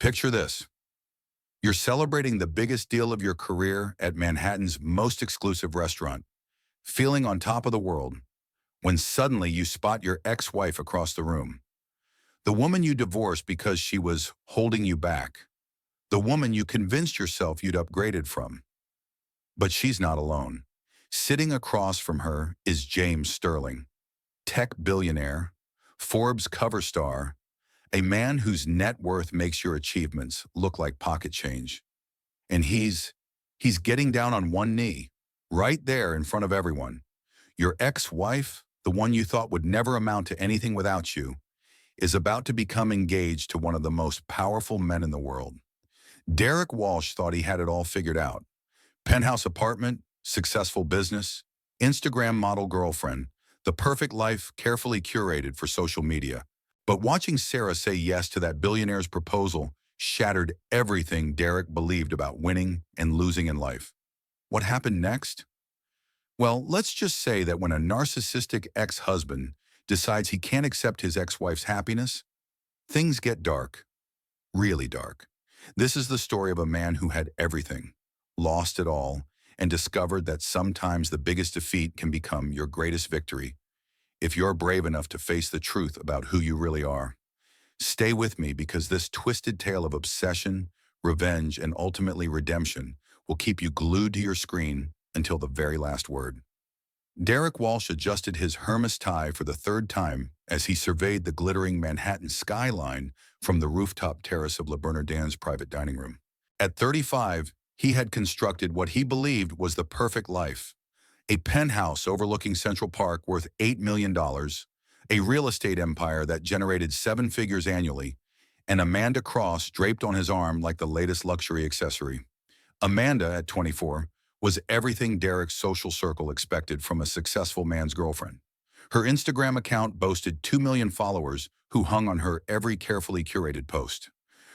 Picture this. You're celebrating the biggest deal of your career at Manhattan's most exclusive restaurant, feeling on top of the world, when suddenly you spot your ex-wife across the room. The woman you divorced because she was holding you back. The woman you convinced yourself you'd upgraded from. But she's not alone. Sitting across from her is James Sterling, tech billionaire, Forbes cover star, a man whose net worth makes your achievements look like pocket change. And he's getting down on one knee, right there in front of everyone. Your ex-wife, the one you thought would never amount to anything without you, is about to become engaged to one of the most powerful men in the world. Derek Walsh thought he had it all figured out. Penthouse apartment, successful business, Instagram model girlfriend, the perfect life carefully curated for social media. But watching Sarah say yes to that billionaire's proposal shattered everything Derek believed about winning and losing in life. What happened next? Well, let's just say that when a narcissistic ex-husband decides he can't accept his ex-wife's happiness, things get dark, really dark. This is the story of a man who had everything, lost it all, and discovered that sometimes the biggest defeat can become your greatest victory if you're brave enough to face the truth about who you really are. Stay with me because this twisted tale of obsession, revenge, and ultimately redemption will keep you glued to your screen until the very last word. Derek Walsh adjusted his Hermes tie for the third time as he surveyed the glittering Manhattan skyline from the rooftop terrace of Le Bernardin's private dining room. At 35, he had constructed what he believed was the perfect life. A penthouse overlooking Central Park worth $8 million, a real estate empire that generated 7 figures annually, and Amanda Cross draped on his arm like the latest luxury accessory. Amanda, at 24, was everything Derek's social circle expected from a successful man's girlfriend. Her Instagram account boasted 2 million followers who hung on her every carefully curated post.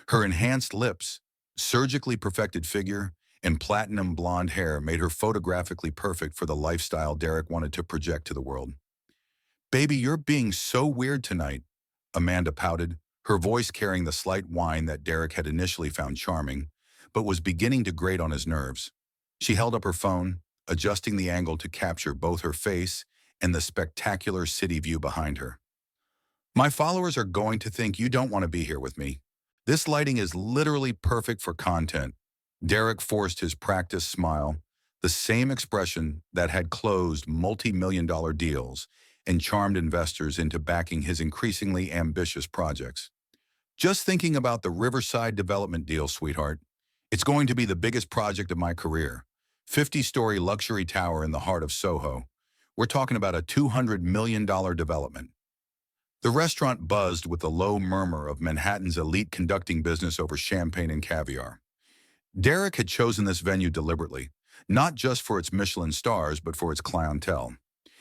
Her enhanced lips, surgically perfected figure, and platinum blonde hair made her photographically perfect for the lifestyle Derek wanted to project to the world. "Baby, you're being so weird tonight," Amanda pouted, her voice carrying the slight whine that Derek had initially found charming, but was beginning to grate on his nerves. She held up her phone, adjusting the angle to capture both her face and the spectacular city view behind her. "My followers are going to think you don't want to be here with me. This lighting is literally perfect for content." Derek forced his practiced smile, the same expression that had closed multi-million-dollar deals and charmed investors into backing his increasingly ambitious projects. "Just thinking about the Riverside development deal, sweetheart. It's going to be the biggest project of my career. 50-story luxury tower in the heart of Soho. We're talking about a $200 million development." The restaurant buzzed with the low murmur of Manhattan's elite conducting business over champagne and caviar. Derek had chosen this venue deliberately, not just for its Michelin stars, but for its clientele.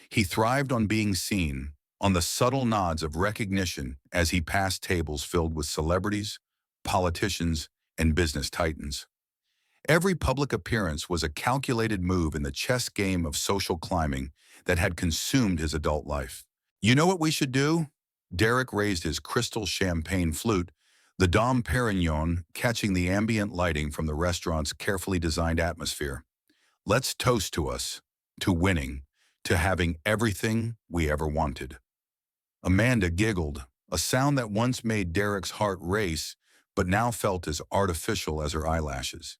He thrived on being seen, on the subtle nods of recognition as he passed tables filled with celebrities, politicians, and business titans. Every public appearance was a calculated move in the chess game of social climbing that had consumed his adult life. "You know what we should do?" Derek raised his crystal champagne flute, the Dom Perignon catching the ambient lighting from the restaurant's carefully designed atmosphere. "Let's toast to us, to winning, to having everything we ever wanted." Amanda giggled, a sound that once made Derek's heart race, but now felt as artificial as her eyelashes.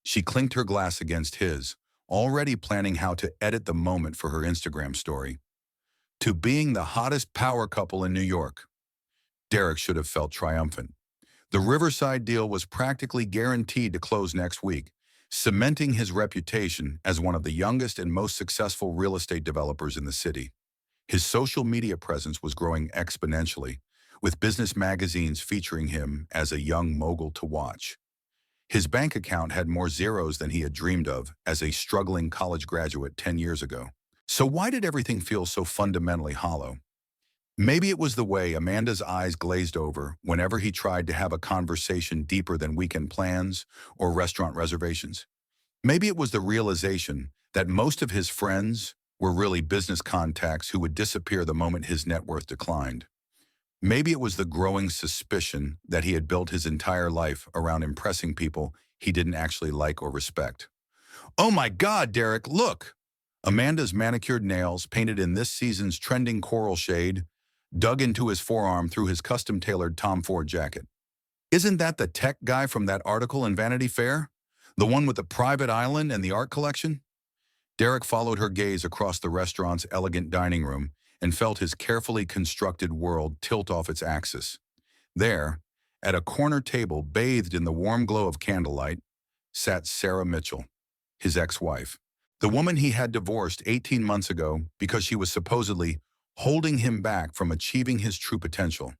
She clinked her glass against his, already planning how to edit the moment for her Instagram story. "To being the hottest power couple in New York." Derek should have felt triumphant. The Riverside deal was practically guaranteed to close next week, cementing his reputation as one of the youngest and most successful real estate developers in the city. His social media presence was growing exponentially, with business magazines featuring him as a young mogul to watch. His bank account had more zeros than he had dreamed of as a struggling college graduate 10 years ago. So why did everything feel so fundamentally hollow? Maybe it was the way Amanda's eyes glazed over whenever he tried to have a conversation deeper than weekend plans or restaurant reservations. Maybe it was the realization that most of his friends were really business contacts who would disappear the moment his net worth declined. Maybe it was the growing suspicion that he had built his entire life around impressing people he didn't actually like or respect. Oh my God, Derek, look! Amanda's manicured nails, painted in this season's trending coral shade, dug into his forearm through his custom-tailored Tom Ford jacket. Isn't that the tech guy from that article in Vanity Fair? The one with the private island and the art collection? Derek followed her gaze across the restaurant's elegant dining room and felt his carefully constructed world tilt off its axis. There, at a corner table bathed in the warm glow of candlelight, sat Sarah Mitchell, his ex-wife. The woman he had divorced 18 months ago because she was supposedly holding him back from achieving his true potential.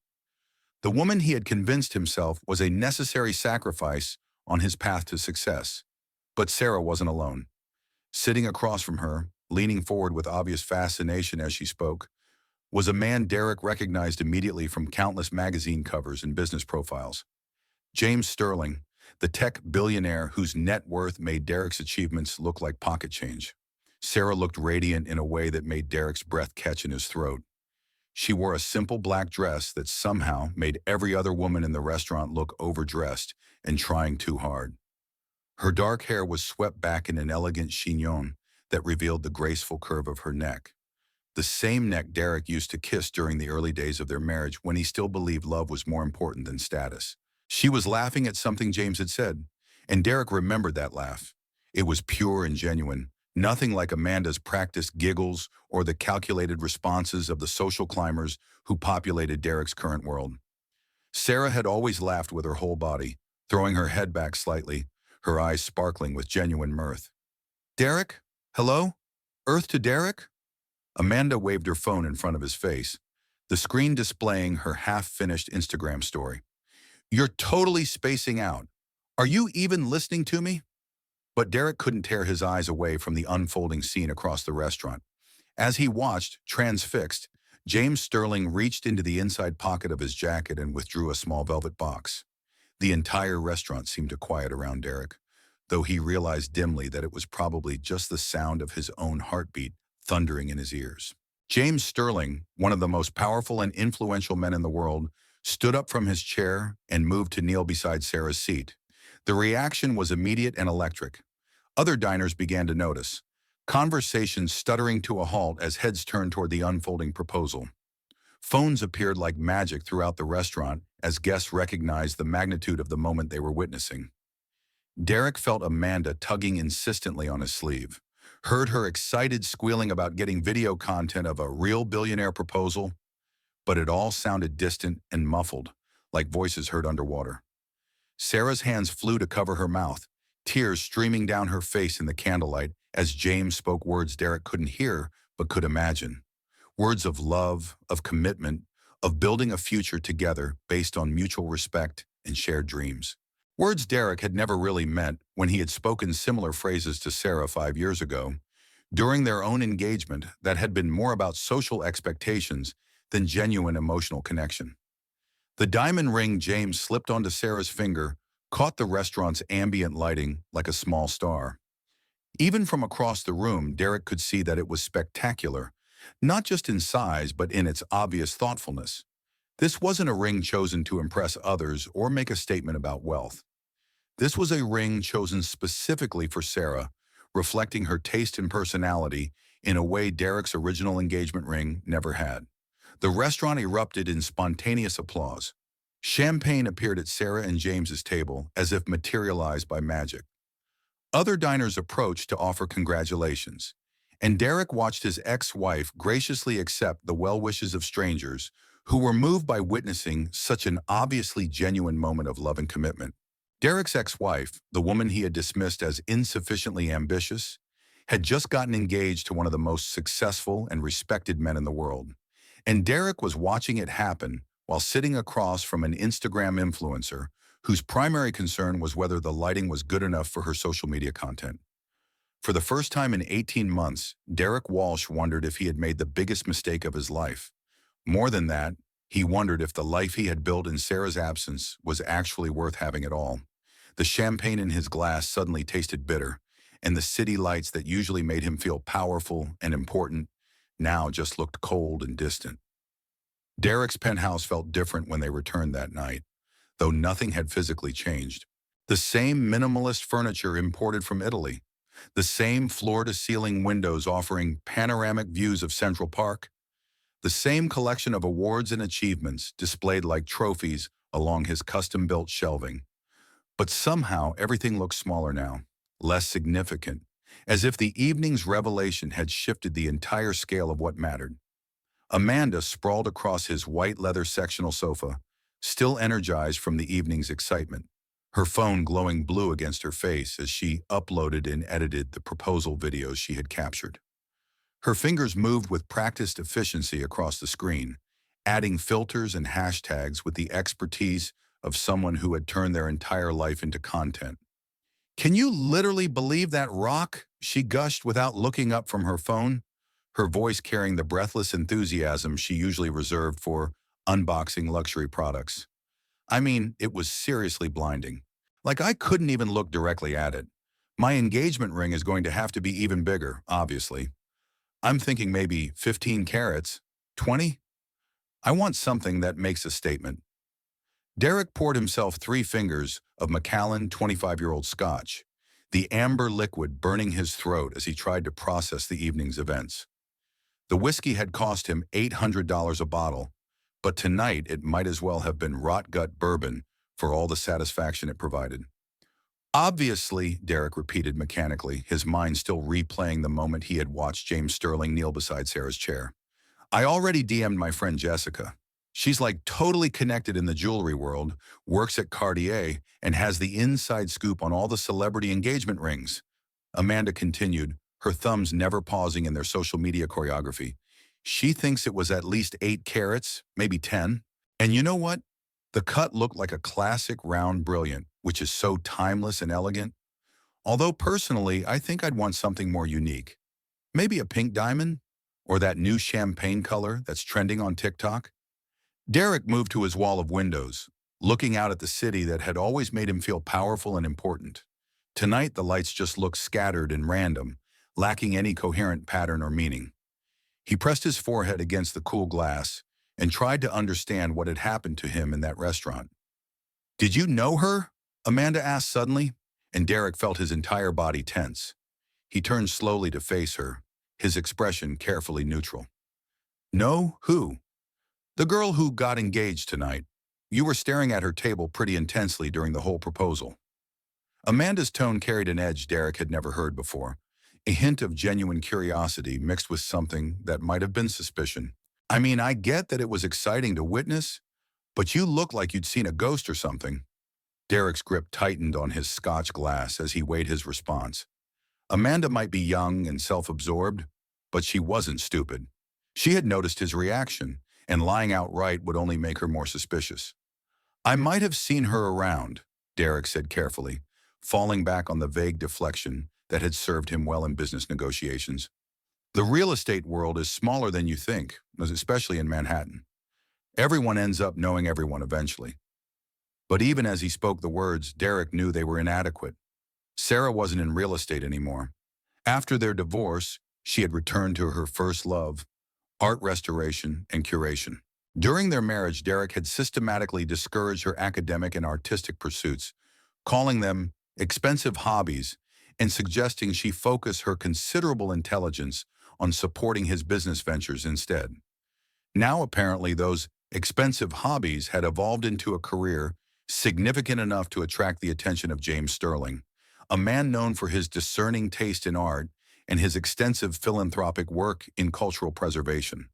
The woman he had convinced himself was a necessary sacrifice on his path to success. But Sarah wasn't alone. Sitting across from her, leaning forward with obvious fascination as she spoke, was a man Derek recognized immediately from countless magazine covers and business profiles. James Sterling, the tech billionaire whose net worth made Derek's achievements look like pocket change. Sarah looked radiant in a way that made Derek's breath catch in his throat. She wore a simple black dress that somehow made every other woman in the restaurant look overdressed and trying too hard. Her dark hair was swept back in an elegant chignon that revealed the graceful curve of her neck. The same neck Derek used to kiss during the early days of their marriage when he still believed love was more important than status. She was laughing at something James had said, and Derek remembered that laugh. It was pure and genuine, nothing like Amanda's practiced giggles or the calculated responses of the social climbers who populated Derek's current world. Sarah had always laughed with her whole body, throwing her head back slightly, her eyes sparkling with genuine mirth. Derek? Hello? Earth to Derek? Amanda waved her phone in front of his face, the screen displaying her half-finished Instagram story. You're totally spacing out. Are you even listening to me? But Derek couldn't tear his eyes away from the unfolding scene across the restaurant. As he watched, transfixed, James Sterling reached into the inside pocket of his jacket and withdrew a small velvet box. The entire restaurant seemed to quiet around Derek, though he realized dimly that it was probably just the sound of his own heartbeat thundering in his ears. James Sterling, one of the most powerful and influential men in the world, stood up from his chair and moved to kneel beside Sarah's seat. The reaction was immediate and electric. Other diners began to notice, conversations stuttering to a halt as heads turned toward the unfolding proposal. Phones appeared like magic throughout the restaurant as guests recognized the magnitude of the moment they were witnessing. Derek felt Amanda tugging insistently on his sleeve, heard her excited squealing about getting video content of a real billionaire proposal, but it all sounded distant and muffled, like voices heard underwater. Sarah's hands flew to cover her mouth, tears streaming down her face in the candlelight as James spoke words Derek couldn't hear but could imagine. Words of love, of commitment, of building a future together based on mutual respect and shared dreams. Words Derek had never really meant when he had spoken similar phrases to Sarah 5 years ago, during their own engagement that had been more about social expectations than genuine emotional connection. The diamond ring James slipped onto Sarah's finger caught the restaurant's ambient lighting like a small star. Even from across the room, Derek could see that it was spectacular, not just in size but in its obvious thoughtfulness. This wasn't a ring chosen to impress others or make a statement about wealth. This was a ring chosen specifically for Sarah, reflecting her taste and personality in a way Derek's original engagement ring never had. The restaurant erupted in spontaneous applause. Champagne appeared at Sarah and James's table as if materialized by magic. Other diners approached to offer congratulations, and Derek watched his ex-wife graciously accept the well wishes of strangers who were moved by witnessing such an obviously genuine moment of love and commitment. Derek's ex-wife, the woman he had dismissed as insufficiently ambitious, had just gotten engaged to one of the most successful and respected men in the world. And Derek was watching it happen while sitting across from an Instagram influencer whose primary concern was whether the lighting was good enough for her social media content. For the first time in 18 months, Derek Walsh wondered if he had made the biggest mistake of his life. More than that, he wondered if the life he had built in Sarah's absence was actually worth having at all. The champagne in his glass suddenly tasted bitter, and the city lights that usually made him feel powerful and important now just looked cold and distant. Derek's penthouse felt different when they returned that night, though nothing had physically changed. The same minimalist furniture imported from Italy, the same floor-to-ceiling windows offering panoramic views of Central Park, the same collection of awards and achievements displayed like trophies along his custom-built shelving. But somehow everything looked smaller now, less significant, as if the evening's revelation had shifted the entire scale of what mattered. Amanda sprawled across his white leather sectional sofa, still energized from the evening's excitement, her phone glowing blue against her face as she uploaded and edited the proposal videos she had captured. Her fingers moved with practiced efficiency across the screen, adding filters and hashtags with the expertise of someone who had turned their entire life into content. "Can you literally believe that rock?" she gushed without looking up from her phone, her voice carrying the breathless enthusiasm she usually reserved for unboxing luxury products. I mean, it was seriously blinding. Like I couldn't even look directly at it. My engagement ring is going to have to be even bigger, obviously. I'm thinking maybe 15 carats, 20? I want something that makes a statement. Derek poured himself 3 fingers of Macallan 25-year-old scotch, the amber liquid burning his throat as he tried to process the evening's events. The whiskey had cost him $800 a bottle, but tonight it might as well have been rot-gut bourbon for all the satisfaction it provided. "Obviously," Derek repeated mechanically, his mind still replaying the moment he had watched James Sterling kneel beside Sarah's chair. "I already DM'd my friend Jessica. She's like totally connected in the jewelry world, works at Cartier, and has the inside scoop on all the celebrity engagement rings." Amanda continued, her thumbs never pausing in their social media choreography. "She thinks it was at least 8 carats, maybe 10. And you know what? The cut looked like a classic round brilliant, which is so timeless and elegant. Although personally, I think I'd want something more unique. Maybe a pink diamond? Or that new champagne color that's trending on TikTok?" Derek moved to his wall of windows, looking out at the city that had always made him feel powerful and important. Tonight, the lights just looked scattered and random, lacking any coherent pattern or meaning. He pressed his forehead against the cool glass and tried to understand what had happened to him in that restaurant. "Did you know her?" Amanda asked suddenly, and Derek felt his entire body tense. He turned slowly to face her, his expression carefully neutral. "No? Who?" "The girl who got engaged tonight. You were staring at her table pretty intensely during the whole proposal." Amanda's tone carried an edge Derek had never heard before, a hint of genuine curiosity mixed with something that might have been suspicion. "I mean, I get that it was exciting to witness, but you look like you'd seen a ghost or something." Derek's grip tightened on his scotch glass as he weighed his response. Amanda might be young and self-absorbed, but she wasn't stupid. She had noticed his reaction, and lying outright would only make her more suspicious. "I might have seen her around," Derek said carefully, falling back on the vague deflection that had served him well in business negotiations. "The real estate world is smaller than you think, especially in Manhattan. Everyone ends up knowing everyone eventually." But even as he spoke the words, Derek knew they were inadequate. Sarah wasn't in real estate anymore. After their divorce, she had returned to her first love, art restoration and curation. During their marriage, Derek had systematically discouraged her academic and artistic pursuits, calling them expensive hobbies and suggesting she focus her considerable intelligence on supporting his business ventures instead. Now, apparently, those expensive hobbies had evolved into a career significant enough to attract the attention of James Sterling, a man known for his discerning taste in art and his extensive philanthropic work in cultural preservation.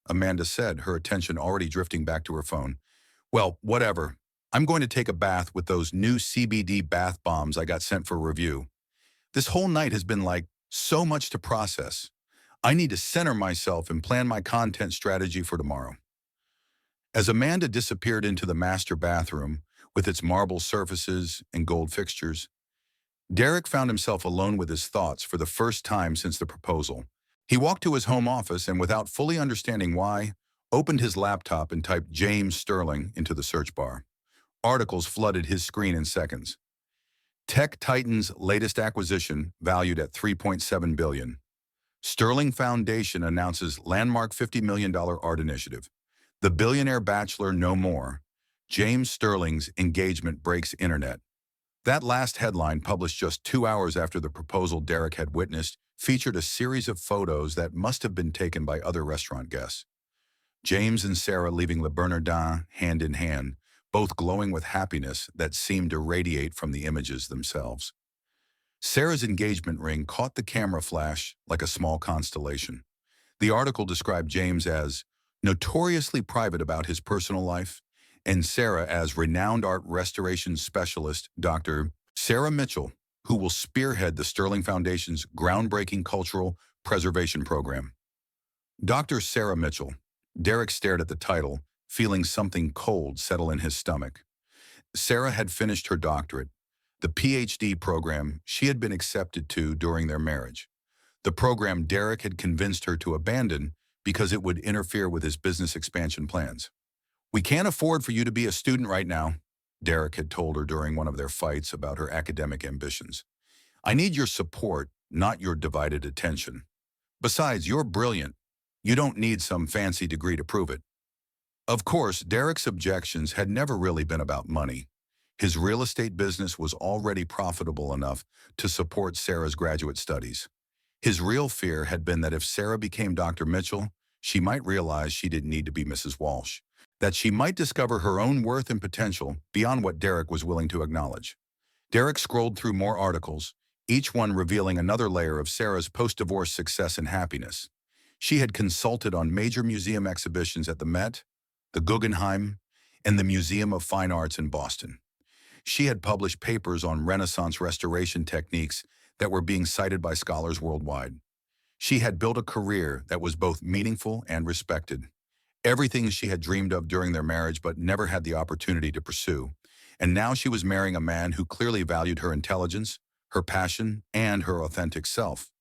Amanda said, her attention already drifting back to her phone. "Well, whatever. I'm going to take a bath with those new CBD bath bombs I got sent for review. This whole night has been like so much to process. I need to center myself and plan my content strategy for tomorrow." As Amanda disappeared into the master bathroom, with its marble surfaces and gold fixtures, Derek found himself alone with his thoughts for the first time since the proposal. He walked to his home office and, without fully understanding why, opened his laptop and typed James Sterling into the search bar. Articles flooded his screen in seconds. Tech Titan's latest acquisition, valued at $3.7 billion. Sterling Foundation announces landmark $50 million art initiative. The billionaire bachelor no more. James Sterling's engagement breaks internet. That last headline, published just 2 hours after the proposal Derek had witnessed, featured a series of photos that must have been taken by other restaurant guests. James and Sarah leaving Le Bernardin hand in hand, both glowing with happiness that seemed to radiate from the images themselves. Sarah's engagement ring caught the camera flash like a small constellation. The article described James as notoriously private about his personal life, and Sarah as renowned art restoration specialist, Dr. Sarah Mitchell, who will spearhead the Sterling Foundation's groundbreaking cultural preservation program. Dr. Sarah Mitchell. Derek stared at the title, feeling something cold settle in his stomach. Sarah had finished her doctorate, the PhD program she had been accepted to during their marriage. The program Derek had convinced her to abandon because it would interfere with his business expansion plans. "We can't afford for you to be a student right now," Derek had told her during one of their fights about her academic ambitions. "I need your support, not your divided attention. Besides, you're brilliant. You don't need some fancy degree to prove it." Of course, Derek's objections had never really been about money. His real estate business was already profitable enough to support Sarah's graduate studies. His real fear had been that if Sarah became Dr. Mitchell, she might realize she didn't need to be Mrs. Walsh, that she might discover her own worth and potential beyond what Derek was willing to acknowledge. Derek scrolled through more articles, each one revealing another layer of Sarah's post-divorce success and happiness. She had consulted on major museum exhibitions at the Met, the Guggenheim, and the Museum of Fine Arts in Boston. She had published papers on Renaissance restoration techniques that were being cited by scholars worldwide. She had built a career that was both meaningful and respected. Everything she had dreamed of during their marriage but never had the opportunity to pursue. And now she was marrying a man who clearly valued her intelligence, her passion, and her authentic self.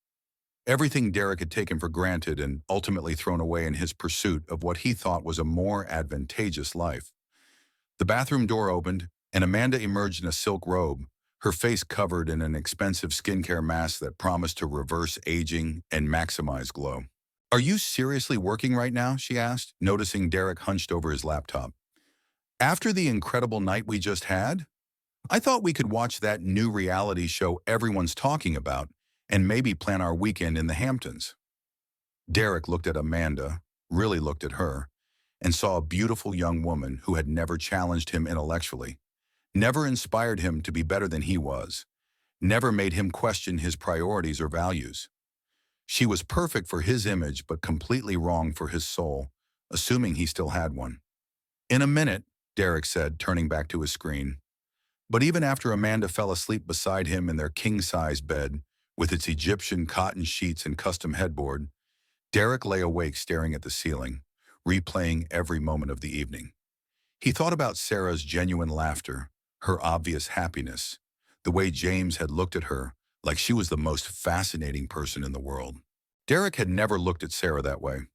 Everything Derek had taken for granted and ultimately thrown away in his pursuit of what he thought was a more advantageous life. The bathroom door opened, and Amanda emerged in a silk robe, her face covered in an expensive skincare mask that promised to reverse aging and maximize glow. "Are you seriously working right now?" she asked, noticing Derek hunched over his laptop. "After the incredible night we just had? I thought we could watch that new reality show everyone's talking about and maybe plan our weekend in the Hamptons." Derek looked at Amanda, really looked at her, and saw a beautiful young woman who had never challenged him intellectually, never inspired him to be better than he was, never made him question his priorities or values. She was perfect for his image but completely wrong for his soul, assuming he still had one. "In a minute," Derek said, turning back to his screen. But even after Amanda fell asleep beside him in their king-size bed, with its Egyptian cotton sheets and custom headboard, Derek lay awake staring at the ceiling, replaying every moment of the evening. He thought about Sarah's genuine laughter, her obvious happiness, the way James had looked at her like she was the most fascinating person in the world. Derek had never looked at Sarah that way.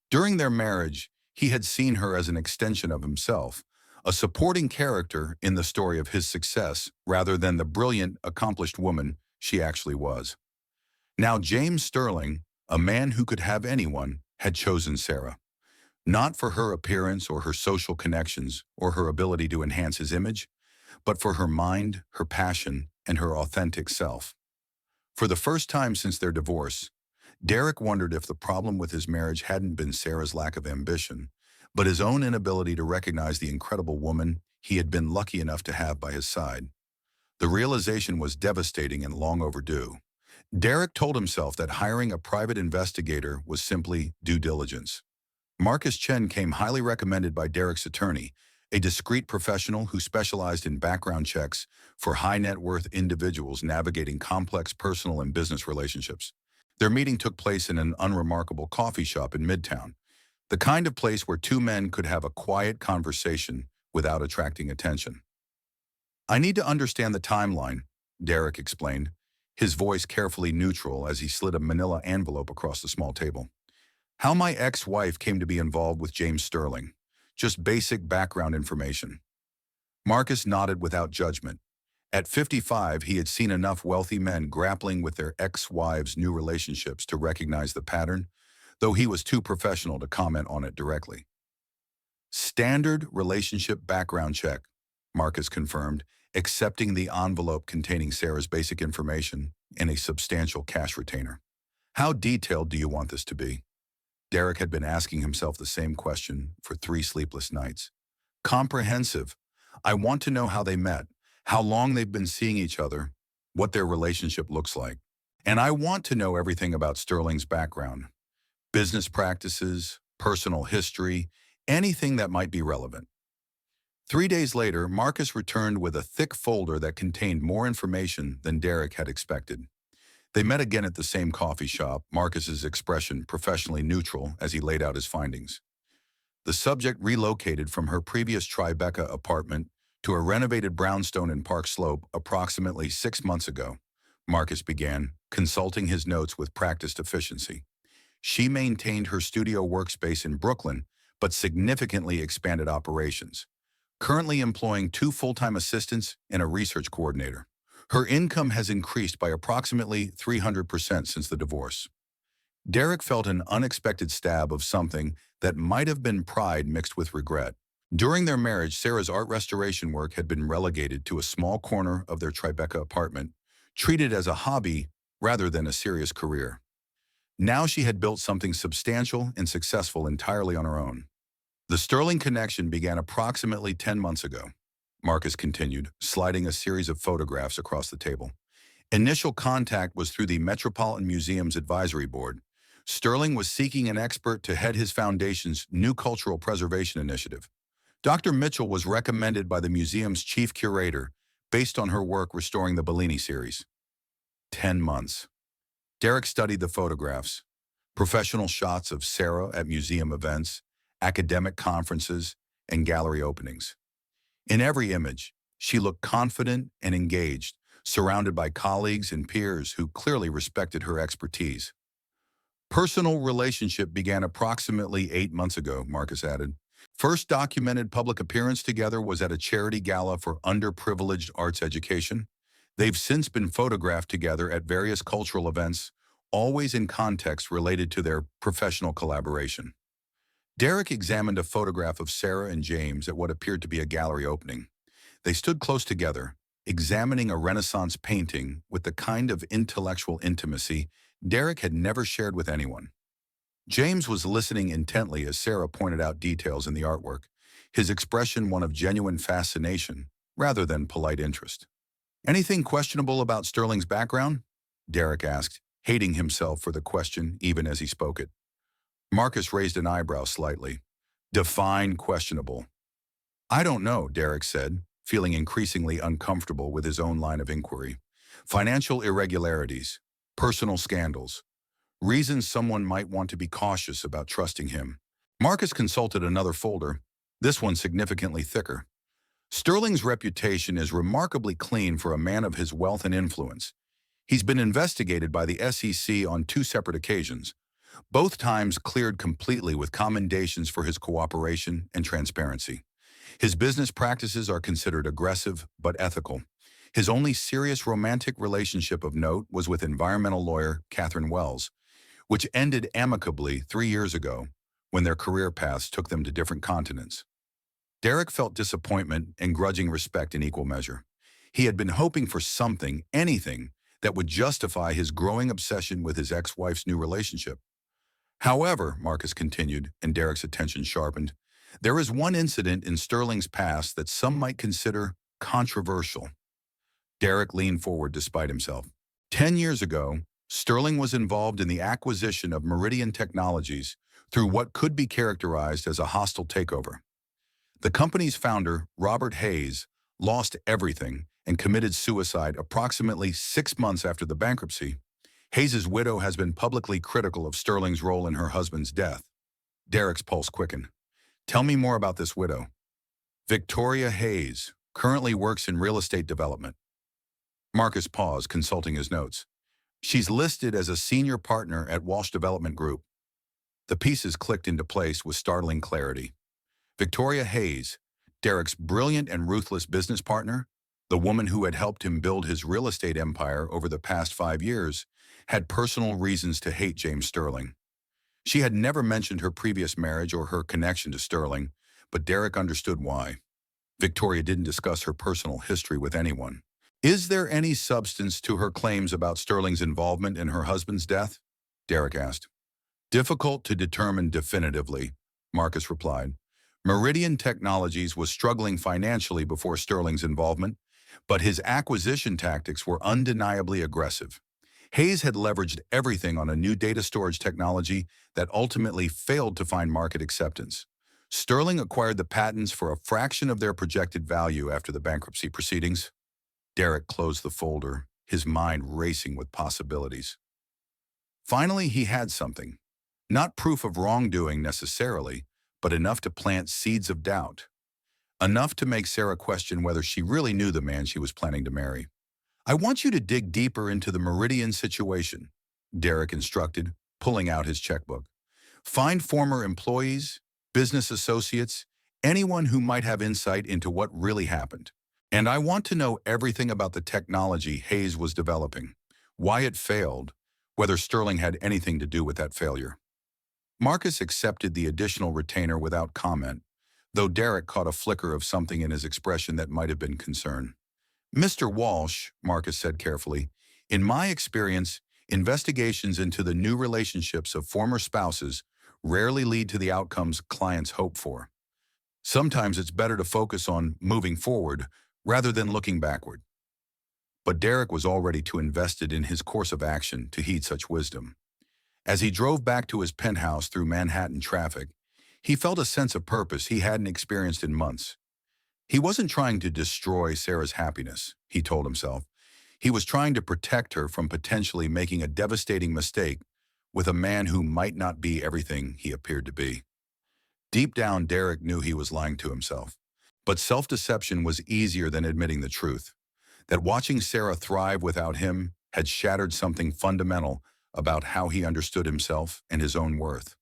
During their marriage, he had seen her as an extension of himself, a supporting character in the story of his success rather than the brilliant, accomplished woman she actually was. Now James Sterling, a man who could have anyone, had chosen Sarah. Not for her appearance or her social connections or her ability to enhance his image, but for her mind, her passion, and her authentic self. For the first time since their divorce, Derek wondered if the problem with his marriage hadn't been Sarah's lack of ambition, but his own inability to recognize the incredible woman he had been lucky enough to have by his side. The realization was devastating and long overdue. Derek told himself that hiring a private investigator was simply due diligence. Marcus Chen came highly recommended by Derek's attorney, a discreet professional who specialized in background checks for high-net-worth individuals navigating complex personal and business relationships. Their meeting took place in an unremarkable coffee shop in Midtown, the kind of place where two men could have a quiet conversation without attracting attention. "I need to understand the timeline," Derek explained, his voice carefully neutral as he slid a manila envelope across the small table. "How my ex-wife came to be involved with James Sterling. Just basic background information." Marcus nodded without judgment. At 55, he had seen enough wealthy men grappling with their ex-wives' new relationships to recognize the pattern, though he was too professional to comment on it directly. Standard relationship background check, Marcus confirmed, accepting the envelope containing Sarah's basic information and a substantial cash retainer. How detailed do you want this to be? Derek had been asking himself the same question for 3 sleepless nights. Comprehensive. I want to know how they met, how long they've been seeing each other, what their relationship looks like. And I want to know everything about Sterling's background, business practices, personal history, anything that might be relevant. 3 days later, Marcus returned with a thick folder that contained more information than Derek had expected. They met again at the same coffee shop, Marcus's expression professionally neutral as he laid out his findings. The subject relocated from her previous Tribeca apartment to a renovated brownstone in Park Slope approximately 6 months ago, Marcus began, consulting his notes with practiced efficiency. She maintained her studio workspace in Brooklyn, but significantly expanded operations, currently employing 2 full-time assistants and a research coordinator. Her income has increased by approximately 300% since the divorce. Derek felt an unexpected stab of something that might have been pride mixed with regret. During their marriage, Sarah's art restoration work had been relegated to a small corner of their Tribeca apartment, treated as a hobby rather than a serious career. Now she had built something substantial and successful entirely on her own. The Sterling connection began approximately 10 months ago, Marcus continued, sliding a series of photographs across the table. Initial contact was through the Metropolitan Museum's advisory board. Sterling was seeking an expert to head his foundation's new cultural preservation initiative. Dr. Mitchell was recommended by the museum's chief curator based on her work restoring the Bellini series. 10 months. Derek studied the photographs, professional shots of Sarah at museum events, academic conferences, and gallery openings. In every image, she looked confident and engaged, surrounded by colleagues and peers who clearly respected her expertise. Personal relationship began approximately 8 months ago, Marcus added. First documented public appearance together was at a charity gala for underprivileged arts education. They've since been photographed together at various cultural events, always in context related to their professional collaboration. Derek examined a photograph of Sarah and James at what appeared to be a gallery opening. They stood close together, examining a Renaissance painting with the kind of intellectual intimacy Derek had never shared with anyone. James was listening intently as Sarah pointed out details in the artwork, his expression one of genuine fascination rather than polite interest. Anything questionable about Sterling's background? Derek asked, hating himself for the question even as he spoke it. Marcus raised an eyebrow slightly. Define questionable. I don't know, Derek said, feeling increasingly uncomfortable with his own line of inquiry. Financial irregularities, personal scandals, reasons someone might want to be cautious about trusting him. Marcus consulted another folder, this one significantly thicker. Sterling's reputation is remarkably clean for a man of his wealth and influence. He's been investigated by the SEC on 2 separate occasions, both times cleared completely with commendations for his cooperation and transparency. His business practices are considered aggressive but ethical. His only serious romantic relationship of note was with environmental lawyer Catherine Wells, which ended amicably 3 years ago when their career paths took them to different continents. Derek felt disappointment and grudging respect in equal measure. He had been hoping for something, anything, that would justify his growing obsession with his ex-wife's new relationship. However, Marcus continued, and Derek's attention sharpened, there is one incident in Sterling's past that some might consider controversial. Derek leaned forward despite himself. 10 years ago, Sterling was involved in the acquisition of Meridian Technologies through what could be characterized as a hostile takeover. The company's founder, Robert Hayes, lost everything and committed suicide approximately 6 months after the bankruptcy. Hayes' widow has been publicly critical of Sterling's role in her husband's death. Derek's pulse quickened. Tell me more about this widow. Victoria Hayes currently works in real estate development. Marcus paused, consulting his notes. She's listed as a senior partner at Walsh Development Group. The pieces clicked into place with startling clarity. Victoria Hayes, Derek's brilliant and ruthless business partner, The woman who had helped him build his real estate empire over the past 5 years had personal reasons to hate James Sterling. She had never mentioned her previous marriage or her connection to Sterling, but Derek understood why. Victoria didn't discuss her personal history with anyone. Is there any substance to her claims about Sterling's involvement in her husband's death? Derek asked. Difficult to determine definitively, Marcus replied. Meridian Technologies was struggling financially before Sterling's involvement, but his acquisition tactics were undeniably aggressive. Hayes had leveraged everything on a new data storage technology that ultimately failed to find market acceptance. Sterling acquired the patents for a fraction of their projected value after the bankruptcy proceedings. Derek closed the folder, his mind racing with possibilities. Finally, he had something. Not proof of wrongdoing necessarily, but enough to plant seeds of doubt. Enough to make Sarah question whether she really knew the man she was planning to marry. I want you to dig deeper into the Meridian situation, Derek instructed, pulling out his checkbook. Find former employees, business associates, anyone who might have insight into what really happened. And I want to know everything about the technology Hayes was developing, why it failed, whether Sterling had anything to do with that failure. Marcus accepted the additional retainer without comment, though Derek caught a flicker of something in his expression that might have been concern. Mr. Walsh, Marcus said carefully, in my experience, investigations into the new relationships of former spouses rarely lead to the outcomes clients hope for. Sometimes it's better to focus on moving forward rather than looking backward. But Derek was already too invested in his course of action to heed such wisdom. As he drove back to his penthouse through Manhattan traffic, he felt a sense of purpose he hadn't experienced in months. He wasn't trying to destroy Sarah's happiness, he told himself. He was trying to protect her from potentially making a devastating mistake with a man who might not be everything he appeared to be. Deep down, Derek knew he was lying to himself. But self-deception was easier than admitting the truth, that watching Sarah thrive without him had shattered something fundamental about how he understood himself and his own worth.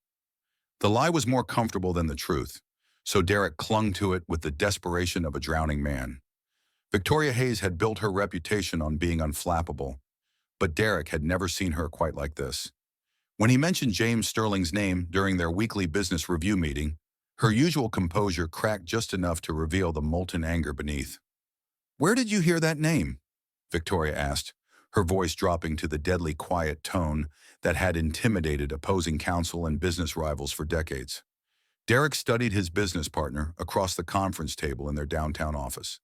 The lie was more comfortable than the truth, so Derek clung to it with the desperation of a drowning man. Victoria Hayes had built her reputation on being unflappable, but Derek had never seen her quite like this. When he mentioned James Sterling's name during their weekly business review meeting, her usual composure cracked just enough to reveal the molten anger beneath. "Where did you hear that name?" Victoria asked, her voice dropping to the deadly quiet tone that had intimidated opposing counsel and business rivals for decades. Derek studied his business partner across the conference table in their downtown office.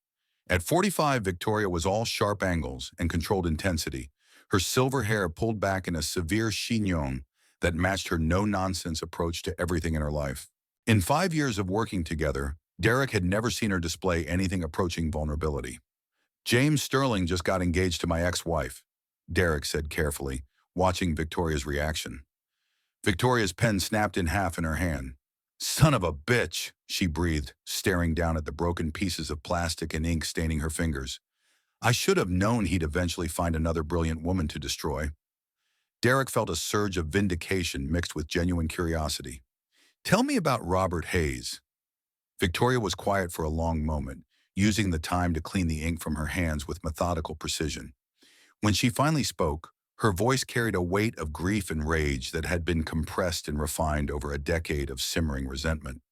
At 45, Victoria was all sharp angles and controlled intensity, her silver hair pulled back in a severe chignon that matched her no-nonsense approach to everything in her life. In 5 years of working together, Derek had never seen her display anything approaching vulnerability. "James Sterling just got engaged to my ex-wife," Derek said carefully, watching Victoria's reaction. Victoria's pen snapped in half in her hand. "Son of a bitch," she breathed, staring down at the broken pieces of plastic and ink staining her fingers. "I should have known he'd eventually find another brilliant woman to destroy." Derek felt a surge of vindication mixed with genuine curiosity. "Tell me about Robert Hayes." Victoria was quiet for a long moment, using the time to clean the ink from her hands with methodical precision. When she finally spoke, her voice carried a weight of grief and rage that had been compressed and refined over a decade of simmering resentment.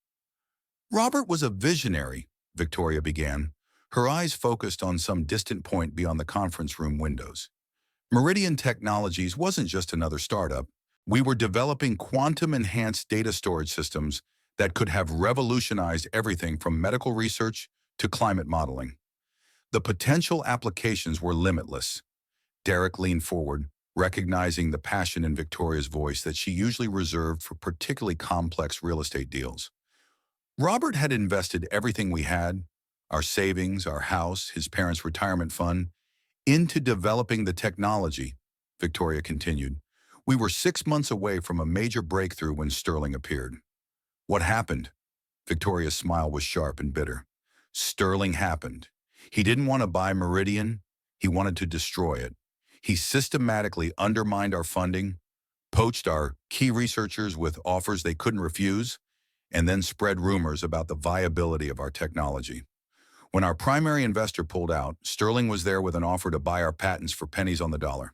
"Robert was a visionary," Victoria began, her eyes focused on some distant point beyond the conference room windows. "Meridian Technologies wasn't just another startup. We were developing quantum-enhanced data storage systems that could have revolutionized everything from medical research to climate modeling. The potential applications were limitless." Derek leaned forward, recognizing the passion in Victoria's voice that she usually reserved for particularly complex real estate deals. "Robert had invested everything we had, our savings, our house, his parents' retirement fund, into developing the technology," Victoria continued. "We were 6 months away from a major breakthrough when Sterling appeared." "What happened?" Victoria's smile was sharp and bitter. "Sterling happened. He didn't want to buy Meridian. He wanted to destroy it. He systematically undermined our funding, poached our key researchers with offers they couldn't refuse, and then spread rumors about the viability of our technology. When our primary investor pulled out, Sterling was there with an offer to buy our patents for pennies on the dollar.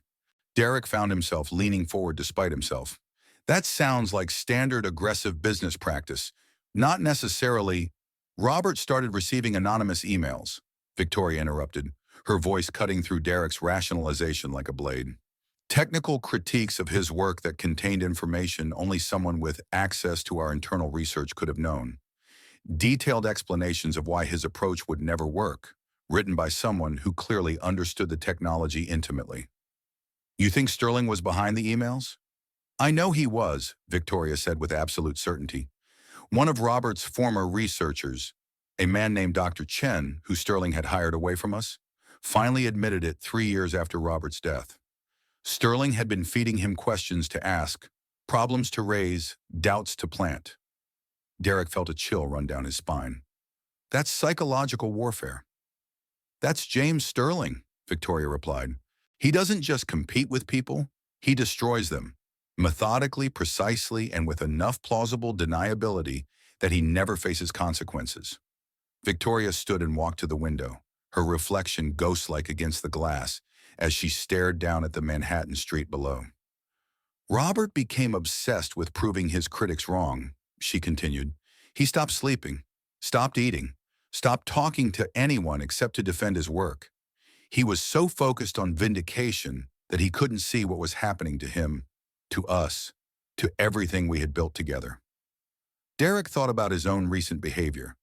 Derek found himself leaning forward despite himself. That sounds like standard aggressive business practice. Not necessarily. Robert started receiving anonymous emails, Victoria interrupted, her voice cutting through Derek's rationalization like a blade. Technical critiques of his work that contained information only someone with access to our internal research could have known. Detailed explanations of why his approach would never work, written by someone who clearly understood the technology intimately. You think Sterling was behind the emails? I know he was, Victoria said with absolute certainty. One of Robert's former researchers, a man named Dr. Chen, who Sterling had hired away from us, finally admitted it 3 years after Robert's death. Sterling had been feeding him questions to ask, problems to raise, doubts to plant. Derek felt a chill run down his spine. That's psychological warfare. That's James Sterling, Victoria replied. He doesn't just compete with people, he destroys them, methodically, precisely, and with enough plausible deniability that he never faces consequences. Victoria stood and walked to the window, her reflection ghost-like against the glass as she stared down at the Manhattan street below. Robert became obsessed with proving his critics wrong, she continued. He stopped sleeping, stopped eating, stopped talking to anyone except to defend his work. He was so focused on vindication that he couldn't see what was happening to him, to us, to everything we had built together. Derek thought about his own recent behavior,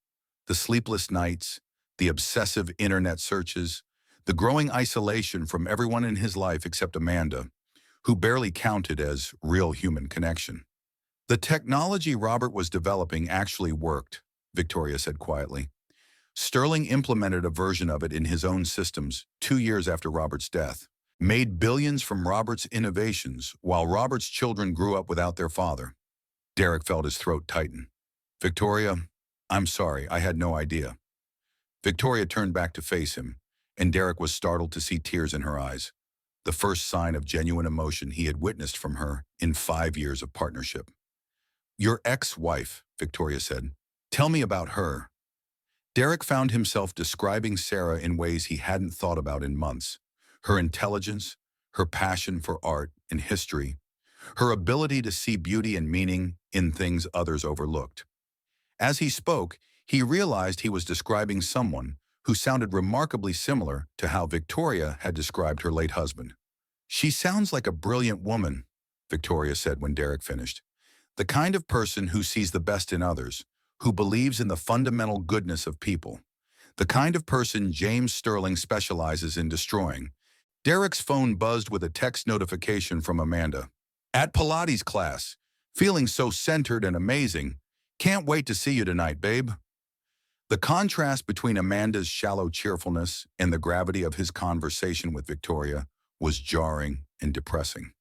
the sleepless nights, the obsessive internet searches, the growing isolation from everyone in his life except Amanda, who barely counted as real human connection. The technology Robert was developing actually worked, Victoria said quietly. Sterling implemented a version of it in his own systems 2 years after Robert's death, made billions from Robert's innovations while Robert's children grew up without their father. Derek felt his throat tighten. Victoria, I'm sorry, I had no idea. Victoria turned back to face him, and Derek was startled to see tears in her eyes, the first sign of genuine emotion he had witnessed from her in 5 years of partnership. Your ex-wife, Victoria said. Tell me about her. Derek found himself describing Sarah in ways he hadn't thought about in months. Her intelligence, her passion for art and history, her ability to see beauty and meaning in things others overlooked. As he spoke, he realized he was describing someone who sounded remarkably similar to how Victoria had described her late husband. She sounds like a brilliant woman, Victoria said when Derek finished. The kind of person who sees the best in others, who believes in the fundamental goodness of people. The kind of person James Sterling specializes in destroying. Derek's phone buzzed with a text notification from Amanda. At Pilates class, feeling so centered and amazing. Can't wait to see you tonight, babe. The contrast between Amanda's shallow cheerfulness and the gravity of his conversation with Victoria was jarring and depressing.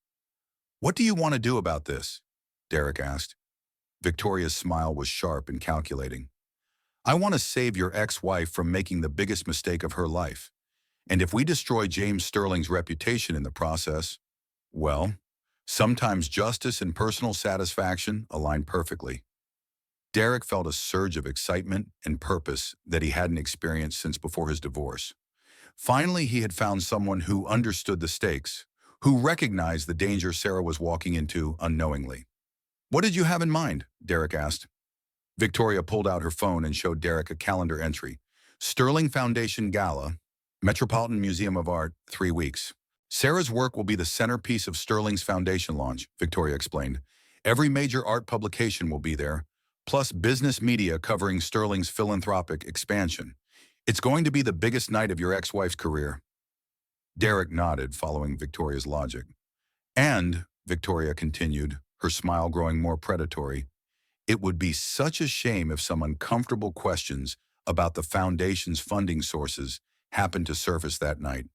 What do you want to do about this? Derek asked. Victoria's smile was sharp and calculating. I want to save your ex-wife from making the biggest mistake of her life. And if we destroy James Sterling's reputation in the process, well, sometimes justice and personal satisfaction align perfectly. Derek felt a surge of excitement and purpose that he hadn't experienced since before his divorce. Finally, he had found someone who understood the stakes, who recognized the danger Sarah was walking into unknowingly. What did you have in mind? Derek asked. Victoria pulled out her phone and showed Derek a calendar entry. Sterling Foundation Gala, Metropolitan Museum of Art, 3 weeks. Sarah's work will be the centerpiece of Sterling's foundation launch, Victoria explained. Every major art publication will be there, plus business media covering Sterling's philanthropic expansion. It's going to be the biggest night of your ex-wife's career. Derek nodded, following Victoria's logic. And, Victoria continued, her smile growing more predatory, it would be such a shame if some uncomfortable questions about the foundation's funding sources happened to surface that night.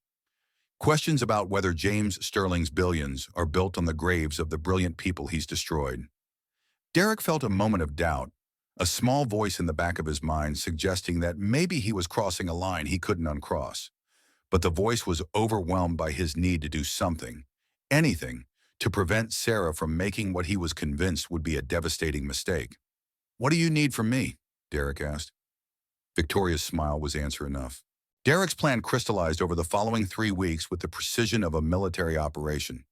Questions about whether James Sterling's billions are built on the graves of the brilliant people he's destroyed. Derek felt a moment of doubt, a small voice in the back of his mind suggesting that maybe he was crossing a line he couldn't uncross. But the voice was overwhelmed by his need to do something, anything, to prevent Sarah from making what he was convinced would be a devastating mistake. What do you need from me? Derek asked. Victoria's smile was answer enough. Derek's plan crystallized over the following 3 weeks with the precision of a military operation.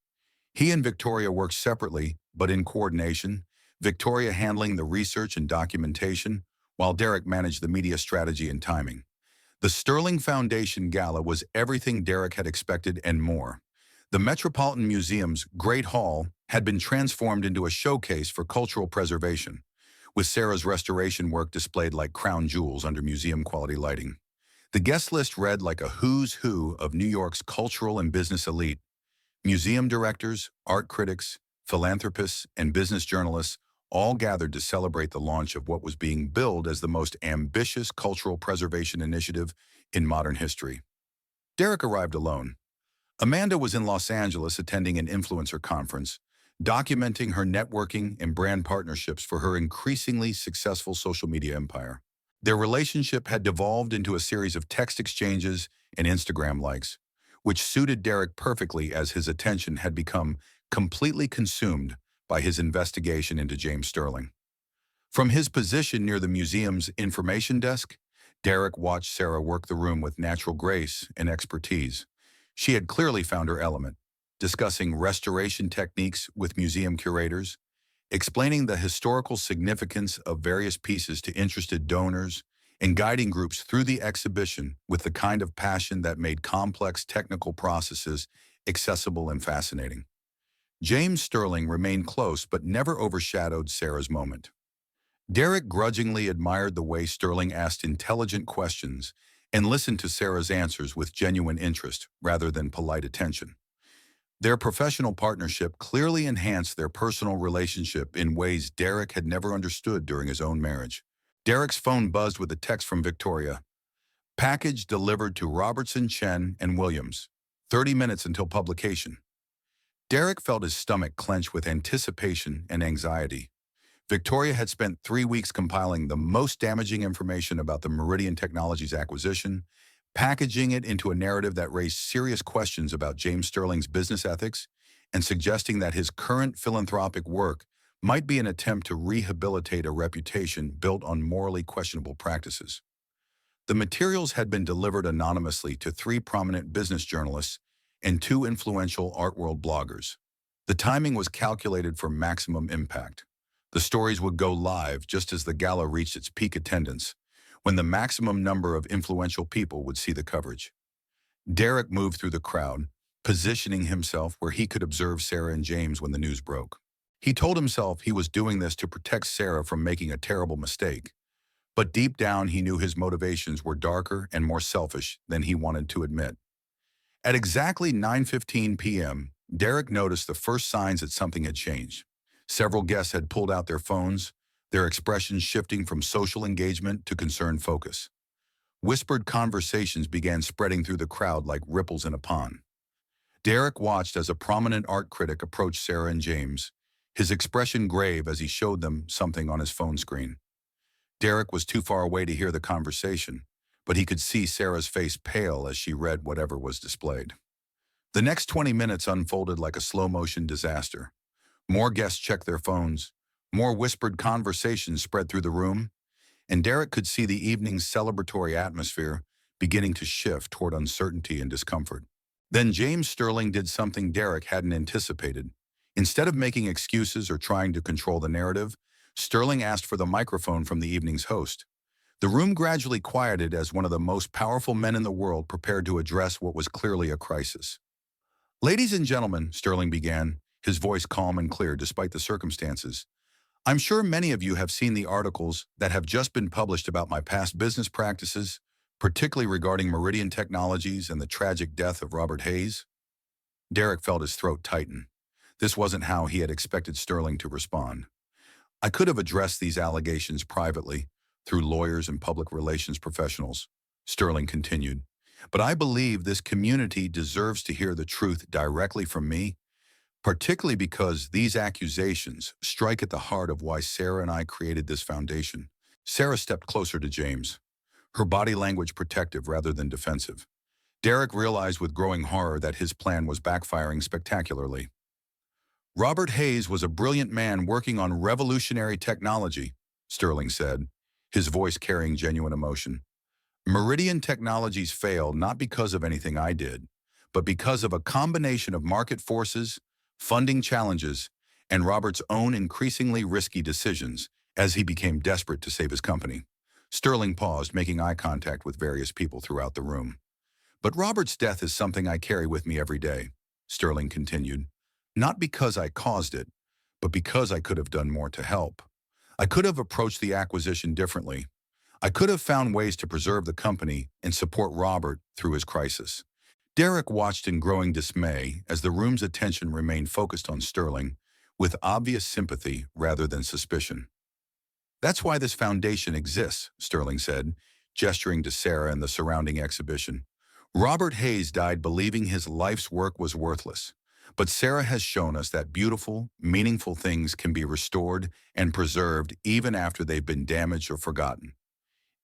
He and Victoria worked separately, but in coordination, Victoria handling the research and documentation, while Derek managed the media strategy and timing. The Sterling Foundation Gala was everything Derek had expected and more. The Metropolitan Museum's Great Hall had been transformed into a showcase for cultural preservation, with Sarah's restoration work displayed like crown jewels under museum-quality lighting. The guest list read like a who's who of New York's cultural and business elite. Museum directors, art critics, philanthropists, and business journalists all gathered to celebrate the launch of what was being billed as the most ambitious cultural preservation initiative in modern history. Derek arrived alone. Amanda was in Los Angeles attending an influencer conference, documenting her networking and brand partnerships for her increasingly successful social media empire. Their relationship had devolved into a series of text exchanges and Instagram likes, which suited Derek perfectly as his attention had become completely consumed by his investigation into James Sterling. From his position near the museum's information desk, Derek watched Sarah work the room with natural grace and expertise. She had clearly found her element, discussing restoration techniques with museum curators, explaining the historical significance of various pieces to interested donors, and guiding groups through the exhibition with the kind of passion that made complex technical processes accessible and fascinating. James Sterling remained close but never overshadowed Sarah's moment. Derek grudgingly admired the way Sterling asked intelligent questions and listened to Sarah's answers with genuine interest rather than polite attention. Their professional partnership clearly enhanced their personal relationship in ways Derek had never understood during his own marriage. Derek's phone buzzed with a text from Victoria. Package delivered to Robertson, Chen, and Williams. 30 minutes until publication. Derek felt his stomach clench with anticipation and anxiety. Victoria had spent 3 weeks compiling the most damaging information about the Meridian Technologies acquisition, packaging it into a narrative that raised serious questions about James Sterling's business ethics, and suggesting that his current philanthropic work might be an attempt to rehabilitate a reputation built on morally questionable practices. The materials had been delivered anonymously to 3 prominent business journalists and 2 influential art world bloggers. The timing was calculated for maximum impact. The stories would go live just as the gala reached its peak attendance, when the maximum number of influential people would see the coverage. Derek moved through the crowd, positioning himself where he could observe Sarah and James when the news broke. He told himself he was doing this to protect Sarah from making a terrible mistake, but deep down he knew his motivations were darker and more selfish than he wanted to admit. At exactly 9:15 p.m., Derek noticed the first signs that something had changed. Several guests had pulled out their phones, their expressions shifting from social engagement to concerned focus. Whispered conversations began spreading through the crowd like ripples in a pond. Derek watched as a prominent art critic approached Sarah and James, his expression grave as he showed them something on his phone screen. Derek was too far away to hear the conversation, but he could see Sarah's face pale as she read whatever was displayed. The next 20 minutes unfolded like a slow-motion disaster. More guests checked their phones, more whispered conversations spread through the room, and Derek could see the evening's celebratory atmosphere beginning to shift toward uncertainty and discomfort. Then James Sterling did something Derek hadn't anticipated. Instead of making excuses or trying to control the narrative, Sterling asked for the microphone from the evening's host. The room gradually quieted as one of the most powerful men in the world prepared to address what was clearly a crisis. "Ladies and gentlemen," Sterling began, his voice calm and clear despite the circumstances, "I'm sure many of you have seen the articles that have just been published about my past business practices, particularly regarding Meridian Technologies and the tragic death of Robert Hayes." Derek felt his throat tighten. This wasn't how he had expected Sterling to respond. "I could have addressed these allegations privately, through lawyers and public relations professionals," Sterling continued, "but I believe this community deserves to hear the truth directly from me, particularly because these accusations strike at the heart of why Sarah and I created this foundation." Sarah stepped closer to James, her body language protective rather than defensive. Derek realized with growing horror that his plan was backfiring spectacularly. "Robert Hayes was a brilliant man working on revolutionary technology," Sterling said, his voice carrying genuine emotion. Meridian Technologies failed not because of anything I did, but because of a combination of market forces, funding challenges, and Robert's own increasingly risky decisions as he became desperate to save his company. Sterling paused, making eye contact with various people throughout the room. But Robert's death is something I carry with me every day, Sterling continued. Not because I caused it, but because I could have done more to help. I could have approached the acquisition differently. I could have found ways to preserve the company and support Robert through his crisis. Derek watched in growing dismay as the room's attention remained focused on Sterling, with obvious sympathy rather than suspicion. That's why this foundation exists, Sterling said, gesturing to Sarah and the surrounding exhibition. Robert Hayes died believing his life's work was worthless. But Sarah has shown us that beautiful, meaningful things can be restored and preserved even after they've been damaged or forgotten.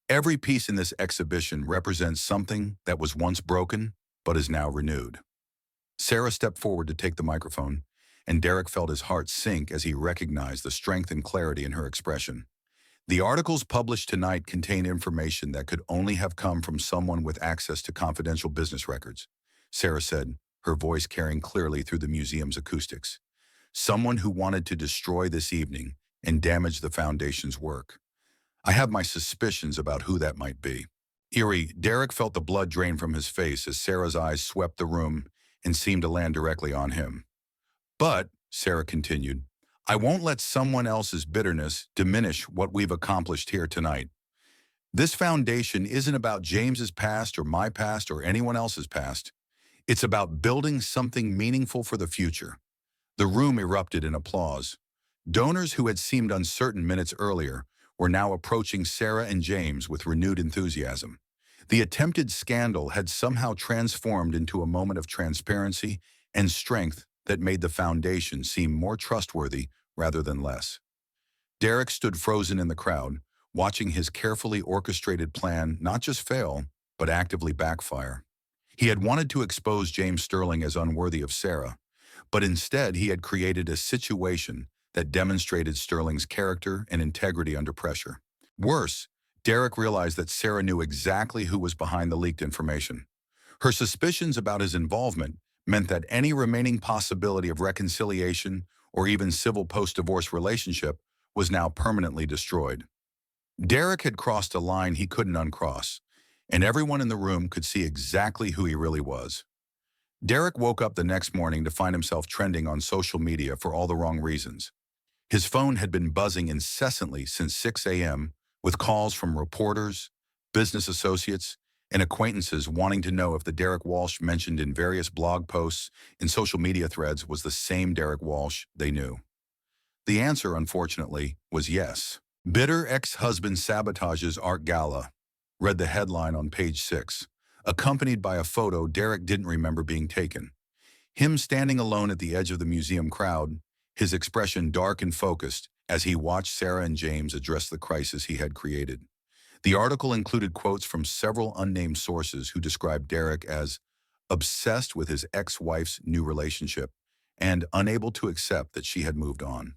Every piece in this exhibition represents something that was once broken but is now renewed. Sarah stepped forward to take the microphone, and Derek felt his heart sink as he recognized the strength and clarity in her expression. The articles published tonight contain information that could only have come from someone with access to confidential business records, Sarah said, her voice carrying clearly through the museum's acoustics. Someone who wanted to destroy this evening and damage the foundation's work. I have my suspicions about who that might be. Eerie, Derek felt the blood drain from his face as Sarah's eyes swept the room and seemed to land directly on him. But, Sarah continued, I won't let someone else's bitterness diminish what we've accomplished here tonight. This foundation isn't about James's past or my past or anyone else's past. It's about building something meaningful for the future. The room erupted in applause. Donors who had seemed uncertain minutes earlier were now approaching Sarah and James with renewed enthusiasm. The attempted scandal had somehow transformed into a moment of transparency and strength that made the foundation seem more trustworthy rather than less. Derek stood frozen in the crowd, watching his carefully orchestrated plan not just fail, but actively backfire. He had wanted to expose James Sterling as unworthy of Sarah, but instead he had created a situation that demonstrated Sterling's character and integrity under pressure. Worse, Derek realized that Sarah knew exactly who was behind the leaked information. Her suspicions about his involvement meant that any remaining possibility of reconciliation or even civil post-divorce relationship was now permanently destroyed. Derek had crossed a line he couldn't uncross, and everyone in the room could see exactly who he really was. Derek woke up the next morning to find himself trending on social media for all the wrong reasons. His phone had been buzzing incessantly since 6 a.m. with calls from reporters, business associates, and acquaintances wanting to know if the Derek Walsh mentioned in various blog posts and social media threads was the same Derek Walsh they knew. The answer, unfortunately, was yes. Bitter ex-husband sabotages art gala, read the headline on page 6, accompanied by a photo Derek didn't remember being taken. Him standing alone at the edge of the museum crowd, his expression dark and focused as he watched Sarah and James address the crisis he had created. The article included quotes from several unnamed sources who described Derek as obsessed with his ex-wife's new relationship and unable to accept that she had moved on.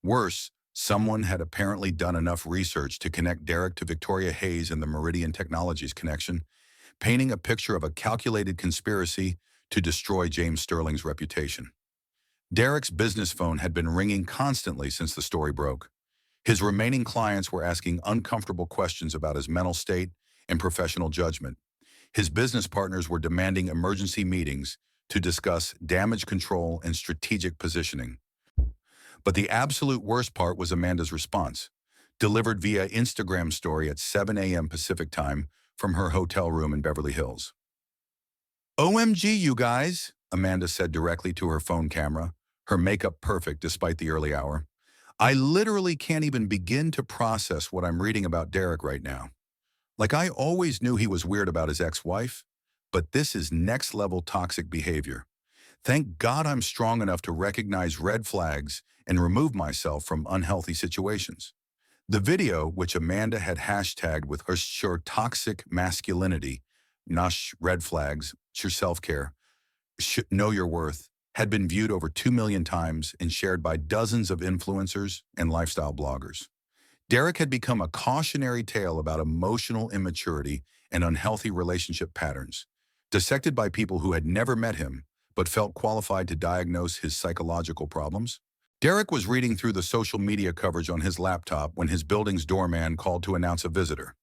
Worse, someone had apparently done enough research to connect Derek to Victoria Hayes and the Meridian Technologies connection, painting a picture of a calculated conspiracy to destroy James Sterling's reputation. Derek's business phone had been ringing constantly since the story broke. His remaining clients were asking uncomfortable questions about his mental state and professional judgment. His business partners were demanding emergency meetings to discuss damage control and strategic positioning. But the absolute worst part was Amanda's response, delivered via Instagram story at 7 a.m. Pacific time from her hotel room in Beverly Hills. OMG, you guys, Amanda said directly to her phone camera, her makeup perfect despite the early hour. I literally can't even begin to process what I'm reading about Derek right now. Like, I always knew he was weird about his ex-wife, but this is next-level toxic behavior. Thank God I'm strong enough to recognize red flags and remove myself from unhealthy situations. The video, which Amanda had hashtagged with her sure toxic masculinity, Nush red flags, your self-care, know your worth, had been viewed over 2 million times and shared by dozens of influencers and lifestyle bloggers. Derek had become a cautionary tale about emotional immaturity and unhealthy relationship patterns, dissected by people who had never met him but felt qualified to diagnose his psychological problems. Derek was reading through the social media coverage on his laptop when his building's doorman called to announce a visitor.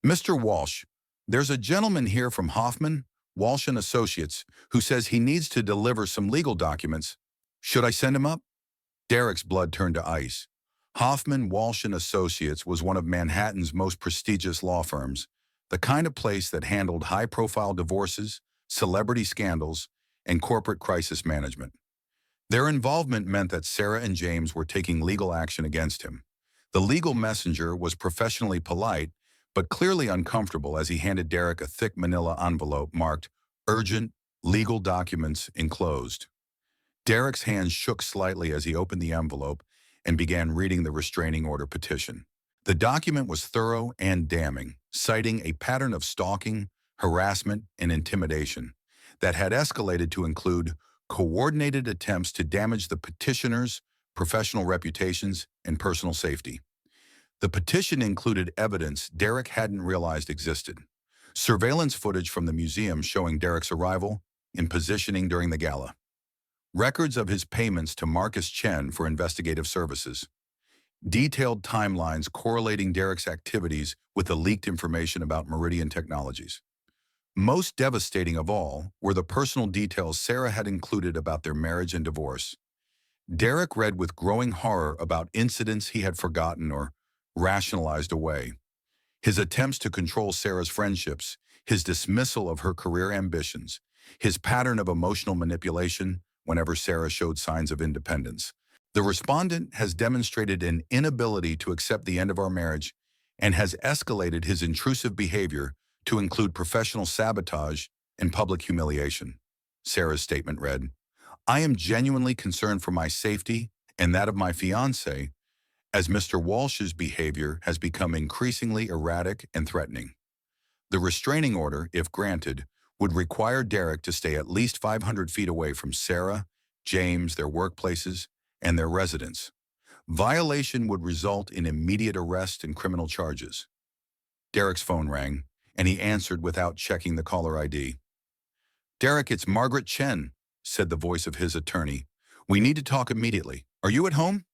"Mr. Walsh, there's a gentleman here from Hoffman, Walsh and Associates who says he needs to deliver some legal documents. Should I send him up?" Derek's blood turned to ice. Hoffman, Walsh and Associates was one of Manhattan's most prestigious law firms, the kind of place that handled high-profile divorces, celebrity scandals, and corporate crisis management. Their involvement meant that Sarah and James were taking legal action against him. The legal messenger was professionally polite, but clearly uncomfortable as he handed Derek a thick manila envelope marked "Urgent Legal Documents Enclosed." Derek's hands shook slightly as he opened the envelope and began reading the restraining order petition. The document was thorough and damning, citing a pattern of stalking, harassment, and intimidation that had escalated to include coordinated attempts to damage the petitioner's professional reputations and personal safety. The petition included evidence Derek hadn't realized existed. Surveillance footage from the museum showing Derek's arrival and positioning during the gala. Records of his payments to Marcus Chen for investigative services. Detailed timelines correlating Derek's activities with the leaked information about Meridian Technologies. Most devastating of all were the personal details Sarah had included about their marriage and divorce. Derek read with growing horror about incidents he had forgotten or rationalized away. His attempts to control Sarah's friendships, his dismissal of her career ambitions, his pattern of emotional manipulation whenever Sarah showed signs of independence. The respondent has demonstrated an inability to accept the end of our marriage and has escalated his intrusive behavior to include professional sabotage and public humiliation. Sarah's statement read, "I am genuinely concerned for my safety and that of my fiancé, as Mr. Walsh's behavior has become increasingly erratic and threatening." The restraining order, if granted, would require Derek to stay at least 500 feet away from Sarah, James, their workplaces, and their residence. Violation would result in immediate arrest and criminal charges. Derek's phone rang, and he answered without checking the caller ID. "Derek, it's Margaret Chen," said the voice of his attorney. "We need to talk immediately. Are you at home?"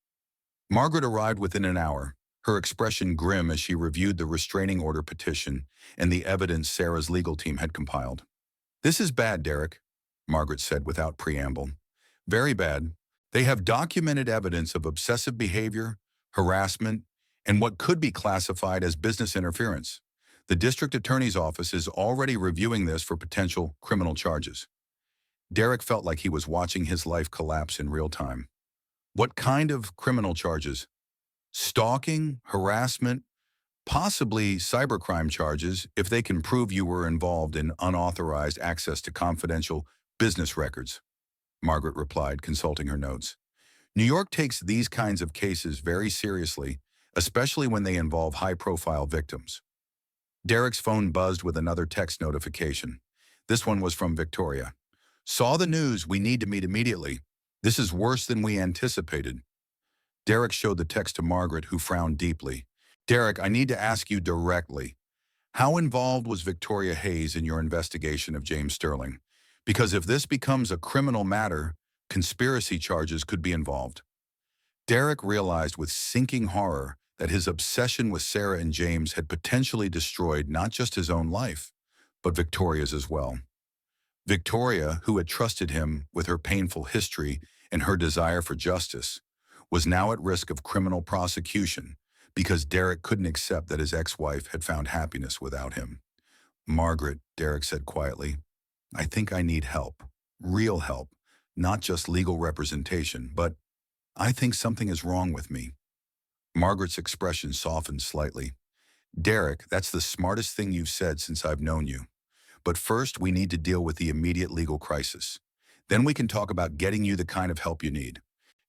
Margaret arrived within an hour, her expression grim as she reviewed the restraining order petition and the evidence Sarah's legal team had compiled. "This is bad, Derek," Margaret said without preamble. "Very bad. They have documented evidence of obsessive behavior, harassment, and what could be classified as business interference. The district attorney's office is already reviewing this for potential criminal charges." Derek felt like he was watching his life collapse in real time. What kind of criminal charges? Stalking, harassment, possibly cybercrime charges if they can prove you were involved in unauthorized access to confidential business records, Margaret replied, consulting her notes. New York takes these kinds of cases very seriously, especially when they involve high-profile victims. Derek's phone buzzed with another text notification. This one was from Victoria. "Saw the news. We need to meet immediately. This is worse than we anticipated." Derek showed the text to Margaret, who frowned deeply. "Derek, I need to ask you directly. How involved was Victoria Hayes in your investigation of James Sterling? Because if this becomes a criminal matter, conspiracy charges could be involved." Derek realized with sinking horror that his obsession with Sarah and James had potentially destroyed not just his own life, but Victoria's as well. Victoria, who had trusted him with her painful history and her desire for justice, was now at risk of criminal prosecution because Derek couldn't accept that his ex-wife had found happiness without him. "Margaret," Derek said quietly, "I think I need help. Real help. Not just legal representation, but I think something is wrong with me." Margaret's expression softened slightly. "Derek, that's the smartest thing you've said since I've known you. But first, we need to deal with the immediate legal crisis. Then we can talk about getting you the kind of help you need."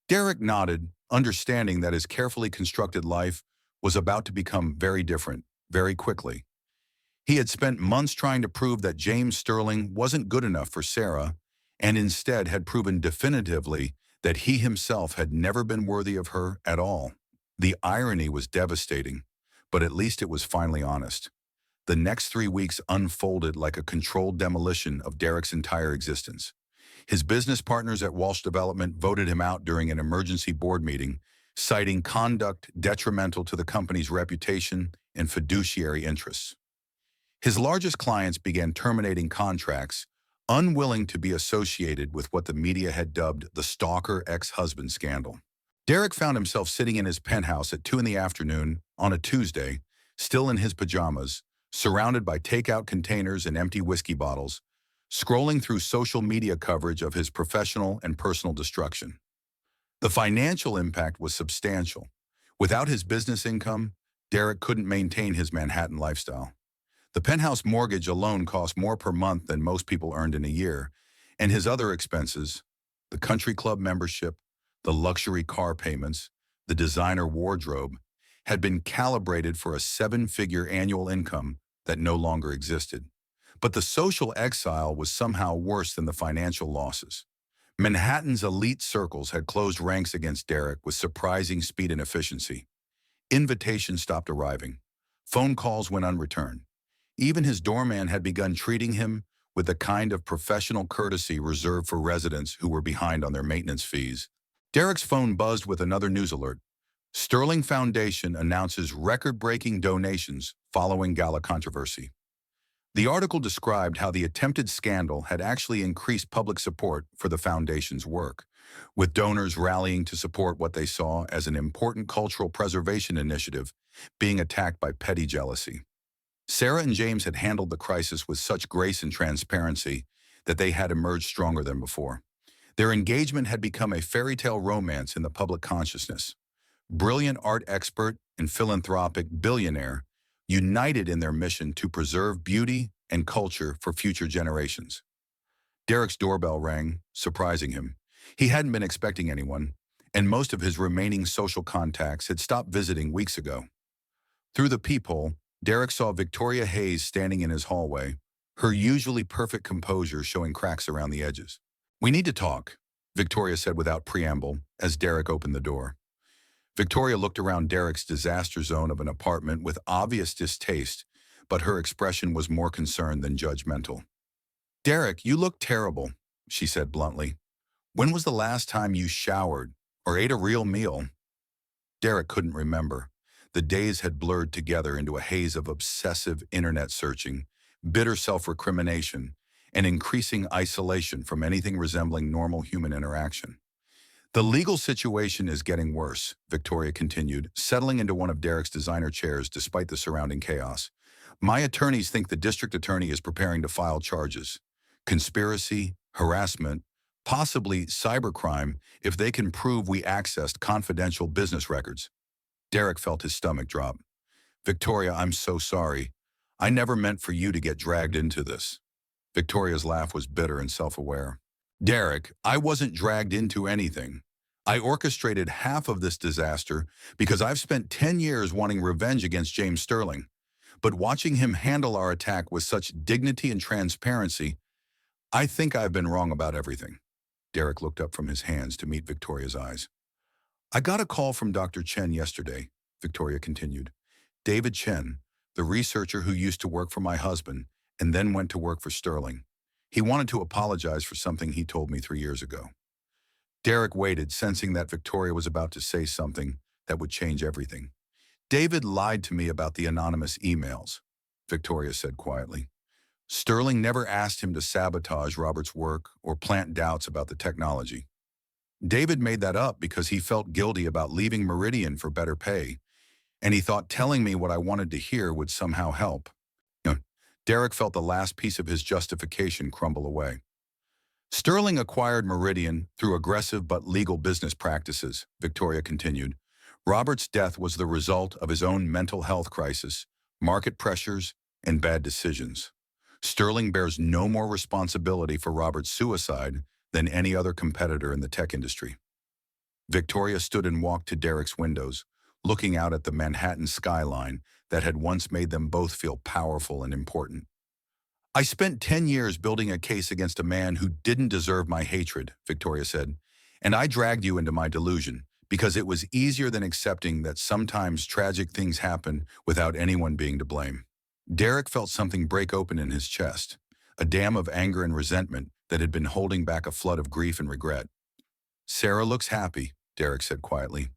Derek nodded, understanding that his carefully constructed life was about to become very different, very quickly. He had spent months trying to prove that James Sterling wasn't good enough for Sarah, and instead had proven definitively that he himself had never been worthy of her at all. The irony was devastating, but at least it was finally honest. The next 3 weeks unfolded like a controlled demolition of Derek's entire existence. His business partners at Walsh Development voted him out during an emergency board meeting, citing conduct detrimental to the company's reputation and fiduciary interests. His largest clients began terminating contracts, unwilling to be associated with what the media had dubbed the stalker ex-husband scandal. Derek found himself sitting in his penthouse at 2 in the afternoon on a Tuesday, still in his pajamas, surrounded by takeout containers and empty whiskey bottles, scrolling through social media coverage of his professional and personal destruction. The financial impact was substantial. Without his business income, Derek couldn't maintain his Manhattan lifestyle. The penthouse mortgage alone cost more per month than most people earned in a year, and his other expenses, the country club membership, the luxury car payments, the designer wardrobe, had been calibrated for a 7-figure annual income that no longer existed. But the social exile was somehow worse than the financial losses. Manhattan's elite circles had closed ranks against Derek with surprising speed and efficiency. Invitations stopped arriving. Phone calls went unreturned. Even his doorman had begun treating him with the kind of professional courtesy reserved for residents who were behind on their maintenance fees. Derek's phone buzzed with another news alert. Sterling Foundation announces record-breaking donations following gala controversy. The article described how the attempted scandal had actually increased public support for the foundation's work, with donors rallying to support what they saw as an important cultural preservation initiative being attacked by petty jealousy. Sarah and James had handled the crisis with such grace and transparency that they had emerged stronger than before. Their engagement had become a fairy tale romance in the public consciousness. Brilliant art expert and philanthropic billionaire united in their mission to preserve beauty and culture for future generations. Derek's doorbell rang, surprising him. He hadn't been expecting anyone, and most of his remaining social contacts had stopped visiting weeks ago. Through the peephole, Derek saw Victoria Hayes standing in his hallway, her usually perfect composure showing cracks around the edges. "We need to talk," Victoria said without preamble as Derek opened the door. Victoria looked around Derek's disaster zone of an apartment with obvious distaste, but her expression was more concerned than judgmental. "Derek, you look terrible," she said bluntly. "When was the last time you showered or ate a real meal?" Derek couldn't remember. The days had blurred together into a haze of obsessive internet searching, bitter self-recrimination, and increasing isolation from anything resembling normal human interaction. "The legal situation is getting worse," Victoria continued, settling into one of Derek's designer chairs despite the surrounding chaos. "My attorneys think the district attorney is preparing to file charges. Conspiracy, harassment, possibly cybercrime if they can prove we accessed confidential business records." Derek felt his stomach drop. "Victoria, I'm so sorry. I never meant for you to get dragged into this." Victoria's laugh was bitter and self-aware. "Derek, I wasn't dragged into anything. I orchestrated half of this disaster because I've spent 10 years wanting revenge against James Sterling. But watching him handle our attack with such dignity and transparency, I think I've been wrong about everything." Derek looked up from his hands to meet Victoria's eyes. "I got a call from Dr. Chen yesterday," Victoria continued. "David Chen, the researcher who used to work for my husband and then went to work for Sterling. He wanted to apologize for something he told me 3 years ago." Derek waited, sensing that Victoria was about to say something that would change everything. "David lied to me about the anonymous emails," Victoria said quietly. "Sterling never asked him to sabotage Robert's work or plant doubts about the technology. David made that up because he felt guilty about leaving Meridian for better pay, and he thought telling me what I wanted to hear would somehow help." Derek felt the last piece of his justification crumble away. "Sterling acquired Meridian through aggressive but legal business practices," Victoria continued. "Robert's death was the result of his own mental health crisis, market pressures, and bad decisions. Sterling bears no more responsibility for Robert's suicide than any other competitor in the tech industry." Victoria stood and walked to Derek's windows, looking out at the Manhattan skyline that had once made them both feel powerful and important. "I spent 10 years building a case against a man who didn't deserve my hatred," Victoria said, "and I dragged you into my delusion because it was easier than accepting that sometimes tragic things happen without anyone being to blame." Derek felt something break open in his chest, a dam of anger and resentment that had been holding back a flood of grief and regret. Sarah looks happy, Derek said quietly.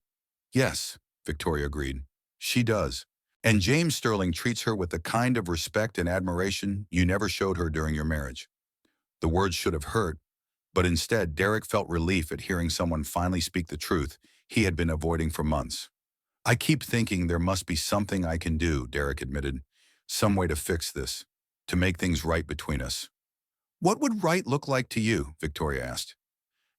Yes, Victoria agreed. She does. And James Sterling treats her with the kind of respect and admiration you never showed her during your marriage. The words should have hurt, but instead Derek felt relief at hearing someone finally speak the truth he had been avoiding for months. I keep thinking there must be something I can do, Derek admitted. Some way to fix this, to make things right between us. What would right look like to you? Victoria asked.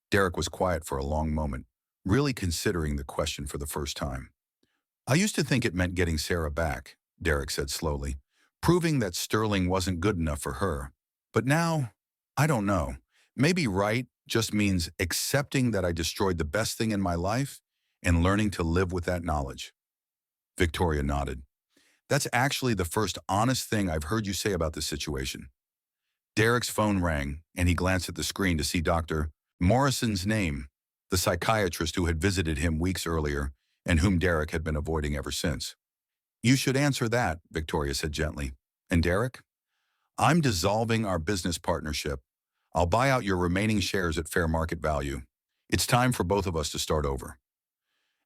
Derek was quiet for a long moment, really considering the question for the first time. I used to think it meant getting Sarah back, Derek said slowly, proving that Sterling wasn't good enough for her. But now, I don't know. Maybe right just means accepting that I destroyed the best thing in my life and learning to live with that knowledge. Victoria nodded. That's actually the first honest thing I've heard you say about this situation. Derek's phone rang, and he glanced at the screen to see Dr. Morrison's name, the psychiatrist who had visited him weeks earlier and whom Derek had been avoiding ever since. You should answer that, Victoria said gently. And Derek? I'm dissolving our business partnership. I'll buy out your remaining shares at fair market value. It's time for both of us to start over.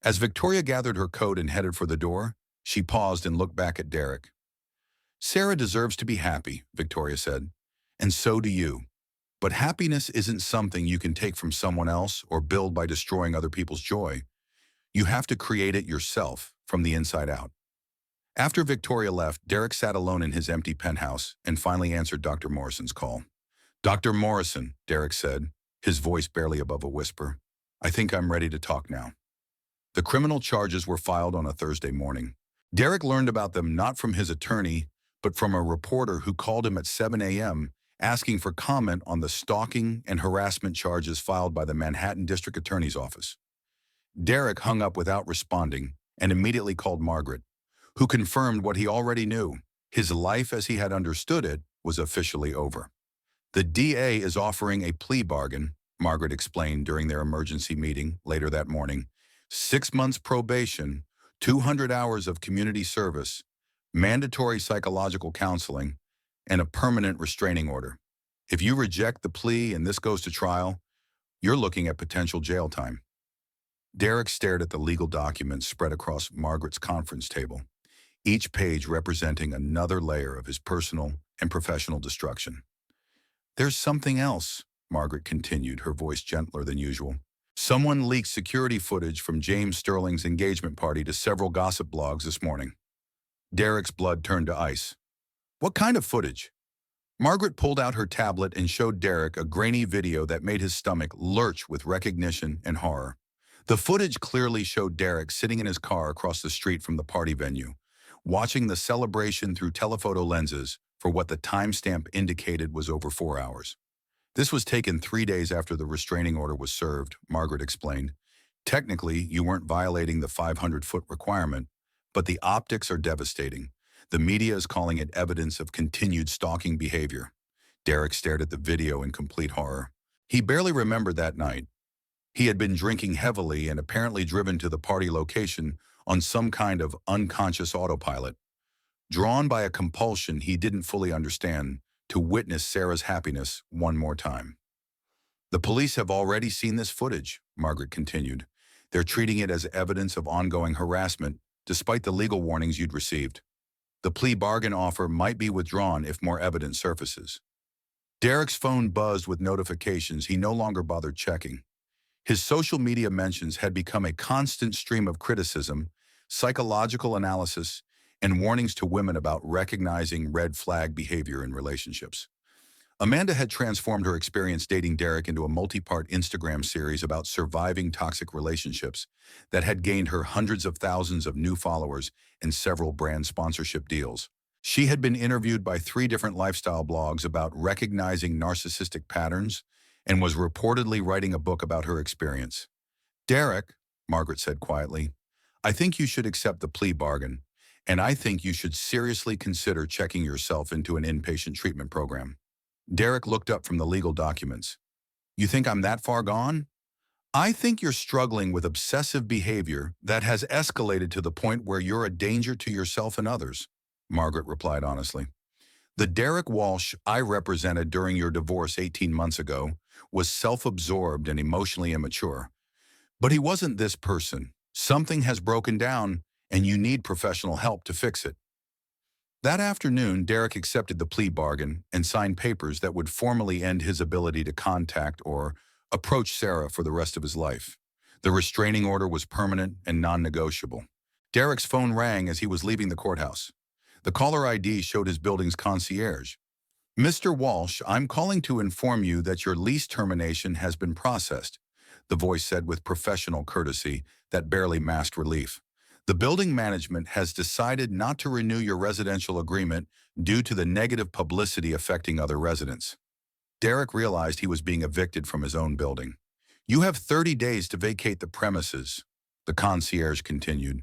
As Victoria gathered her coat and headed for the door, she paused and looked back at Derek. Sarah deserves to be happy, Victoria said. And so do you. But happiness isn't something you can take from someone else or build by destroying other people's joy. You have to create it yourself, from the inside out. After Victoria left, Derek sat alone in his empty penthouse and finally answered Dr. Morrison's call. Dr. Morrison, Derek said, his voice barely above a whisper. I think I'm ready to talk now. The criminal charges were filed on a Thursday morning. Derek learned about them not from his attorney, but from a reporter who called him at 7 a.m. asking for comment on the stalking and harassment charges filed by the Manhattan District Attorney's Office. Derek hung up without responding and immediately called Margaret, who confirmed what he already knew. His life as he had understood it was officially over. The DA is offering a plea bargain, Margaret explained during their emergency meeting later that morning. 6 months probation, 200 hours of community service, mandatory psychological counseling, and a permanent restraining order. If you reject the plea and this goes to trial, you're looking at potential jail time. Derek stared at the legal documents spread across Margaret's conference table, each page representing another layer of his personal and professional destruction. There's something else, Margaret continued, her voice gentler than usual. Someone leaked security footage from James Sterling's engagement party to several gossip blogs this morning. Derek's blood turned to ice. What kind of footage? Margaret pulled out her tablet and showed Derek a grainy video that made his stomach lurch with recognition and horror. The footage clearly showed Derek sitting in his car across the street from the party venue, watching the celebration through telephoto lenses for what the timestamp indicated was over 4 hours. This was taken 3 days after the restraining order was served, Margaret explained. Technically, you weren't violating the 500-foot requirement, but the optics are devastating. The media is calling it evidence of continued stalking behavior. Derek stared at the video in complete horror. He barely remembered that night. He had been drinking heavily and apparently driven to the party location on some kind of unconscious autopilot, drawn by a compulsion he didn't fully understand to witness Sarah's happiness one more time. The police have already seen this footage, Margaret continued. They're treating it as evidence of ongoing harassment, despite the legal warnings you'd received. The plea bargain offer might be withdrawn if more evidence surfaces. Derek's phone buzzed with notifications he no longer bothered checking. His social media mentions had become a constant stream of criticism, psychological analysis, and warnings to women about recognizing red flag behavior in relationships. Amanda had transformed her experience dating Derek into a multi-part Instagram series about surviving toxic relationships that had gained her hundreds of thousands of new followers and several brand sponsorship deals. She had been interviewed by 3 different lifestyle blogs about recognizing narcissistic patterns and was reportedly writing a book about her experience. Derek, Margaret said quietly, I think you should accept the plea bargain, and I think you should seriously consider checking yourself into an inpatient treatment program. Derek looked up from the legal documents. You think I'm that far gone? I think you're struggling with obsessive behavior that has escalated to the point where you're a danger to yourself and others. Margaret replied honestly. The Derek Walsh I represented during your divorce 18 months ago was self-absorbed and emotionally immature. But he wasn't this person. Something has broken down, and you need professional help to fix it. That afternoon, Derek accepted the plea bargain and signed papers that would formally end his ability to contact or approach Sarah for the rest of his life. The restraining order was permanent and non-negotiable. Derek's phone rang as he was leaving the courthouse. The caller ID showed his building's concierge. Mr. Walsh, I'm calling to inform you that your lease termination has been processed, the voice said with professional courtesy that barely masked relief. The building management has decided not to renew your residential agreement due to the negative publicity affecting other residents. Derek realized he was being evicted from his own building. You have 30 days to vacate the premises, the concierge continued.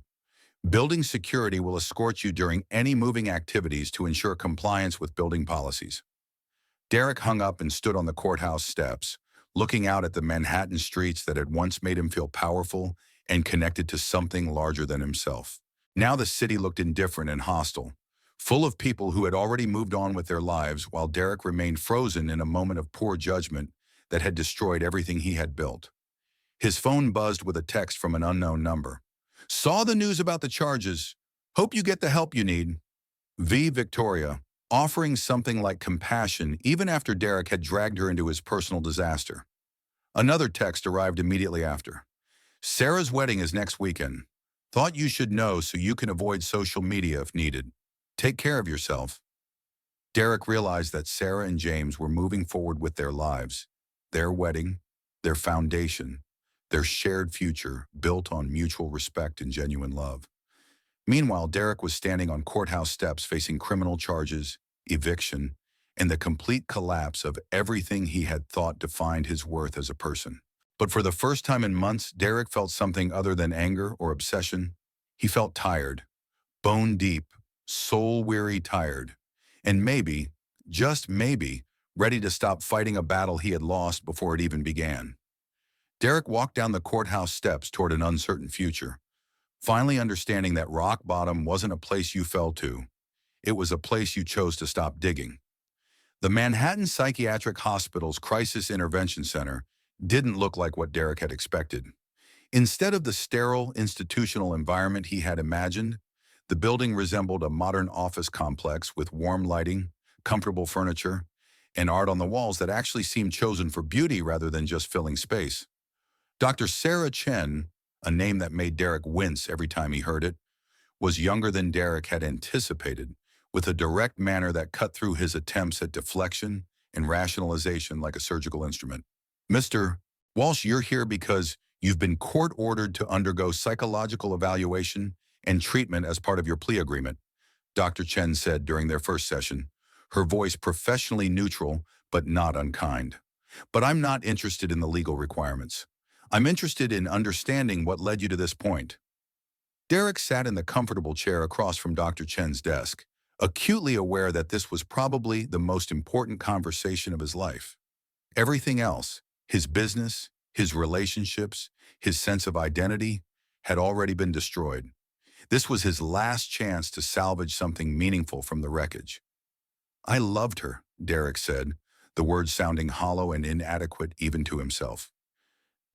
Building security will escort you during any moving activities to ensure compliance with building policies. Derek hung up and stood on the courthouse steps, looking out at the Manhattan streets that had once made him feel powerful and connected to something larger than himself. Now the city looked indifferent and hostile, full of people who had already moved on with their lives while Derek remained frozen in a moment of poor judgment that had destroyed everything he had built. His phone buzzed with a text from an unknown number. Saw the news about the charges. Hope you get the help you need. V. Victoria, offering something like compassion even after Derek had dragged her into his personal disaster. Another text arrived immediately after. Sarah's wedding is next weekend. Thought you should know so you can avoid social media if needed. Take care of yourself. Derek realized that Sarah and James were moving forward with their lives, their wedding, their foundation, their shared future built on mutual respect and genuine love. Meanwhile, Derek was standing on courthouse steps facing criminal charges, eviction, and the complete collapse of everything he had thought defined his worth as a person. But for the first time in months, Derek felt something other than anger or obsession. He felt tired, bone deep, soul-weary tired, and maybe, just maybe, ready to stop fighting a battle he had lost before it even began. Derek walked down the courthouse steps toward an uncertain future, finally understanding that rock bottom wasn't a place you fell to. It was a place you chose to stop digging. The Manhattan Psychiatric Hospital's Crisis Intervention Center didn't look like what Derek had expected. Instead of the sterile, institutional environment he had imagined, the building resembled a modern office complex with warm lighting, comfortable furniture, and art on the walls that actually seemed chosen for beauty rather than just filling space. Dr. Sarah Chen, a name that made Derek wince every time he heard it, was younger than Derek had anticipated, with a direct manner that cut through his attempts at deflection and rationalization like a surgical instrument. Mr. Walsh, you're here because you've been court-ordered to undergo psychological evaluation and treatment as part of your plea agreement, Dr. Chen said during their first session, her voice professionally neutral but not unkind. But I'm not interested in the legal requirements. I'm interested in understanding what led you to this point. Derek sat in the comfortable chair across from Dr. Chen's desk, acutely aware that this was probably the most important conversation of his life. Everything else, his business, his relationships, his sense of identity, had already been destroyed. This was his last chance to salvage something meaningful from the wreckage. I loved her, Derek said, the words sounding hollow and inadequate even to himself.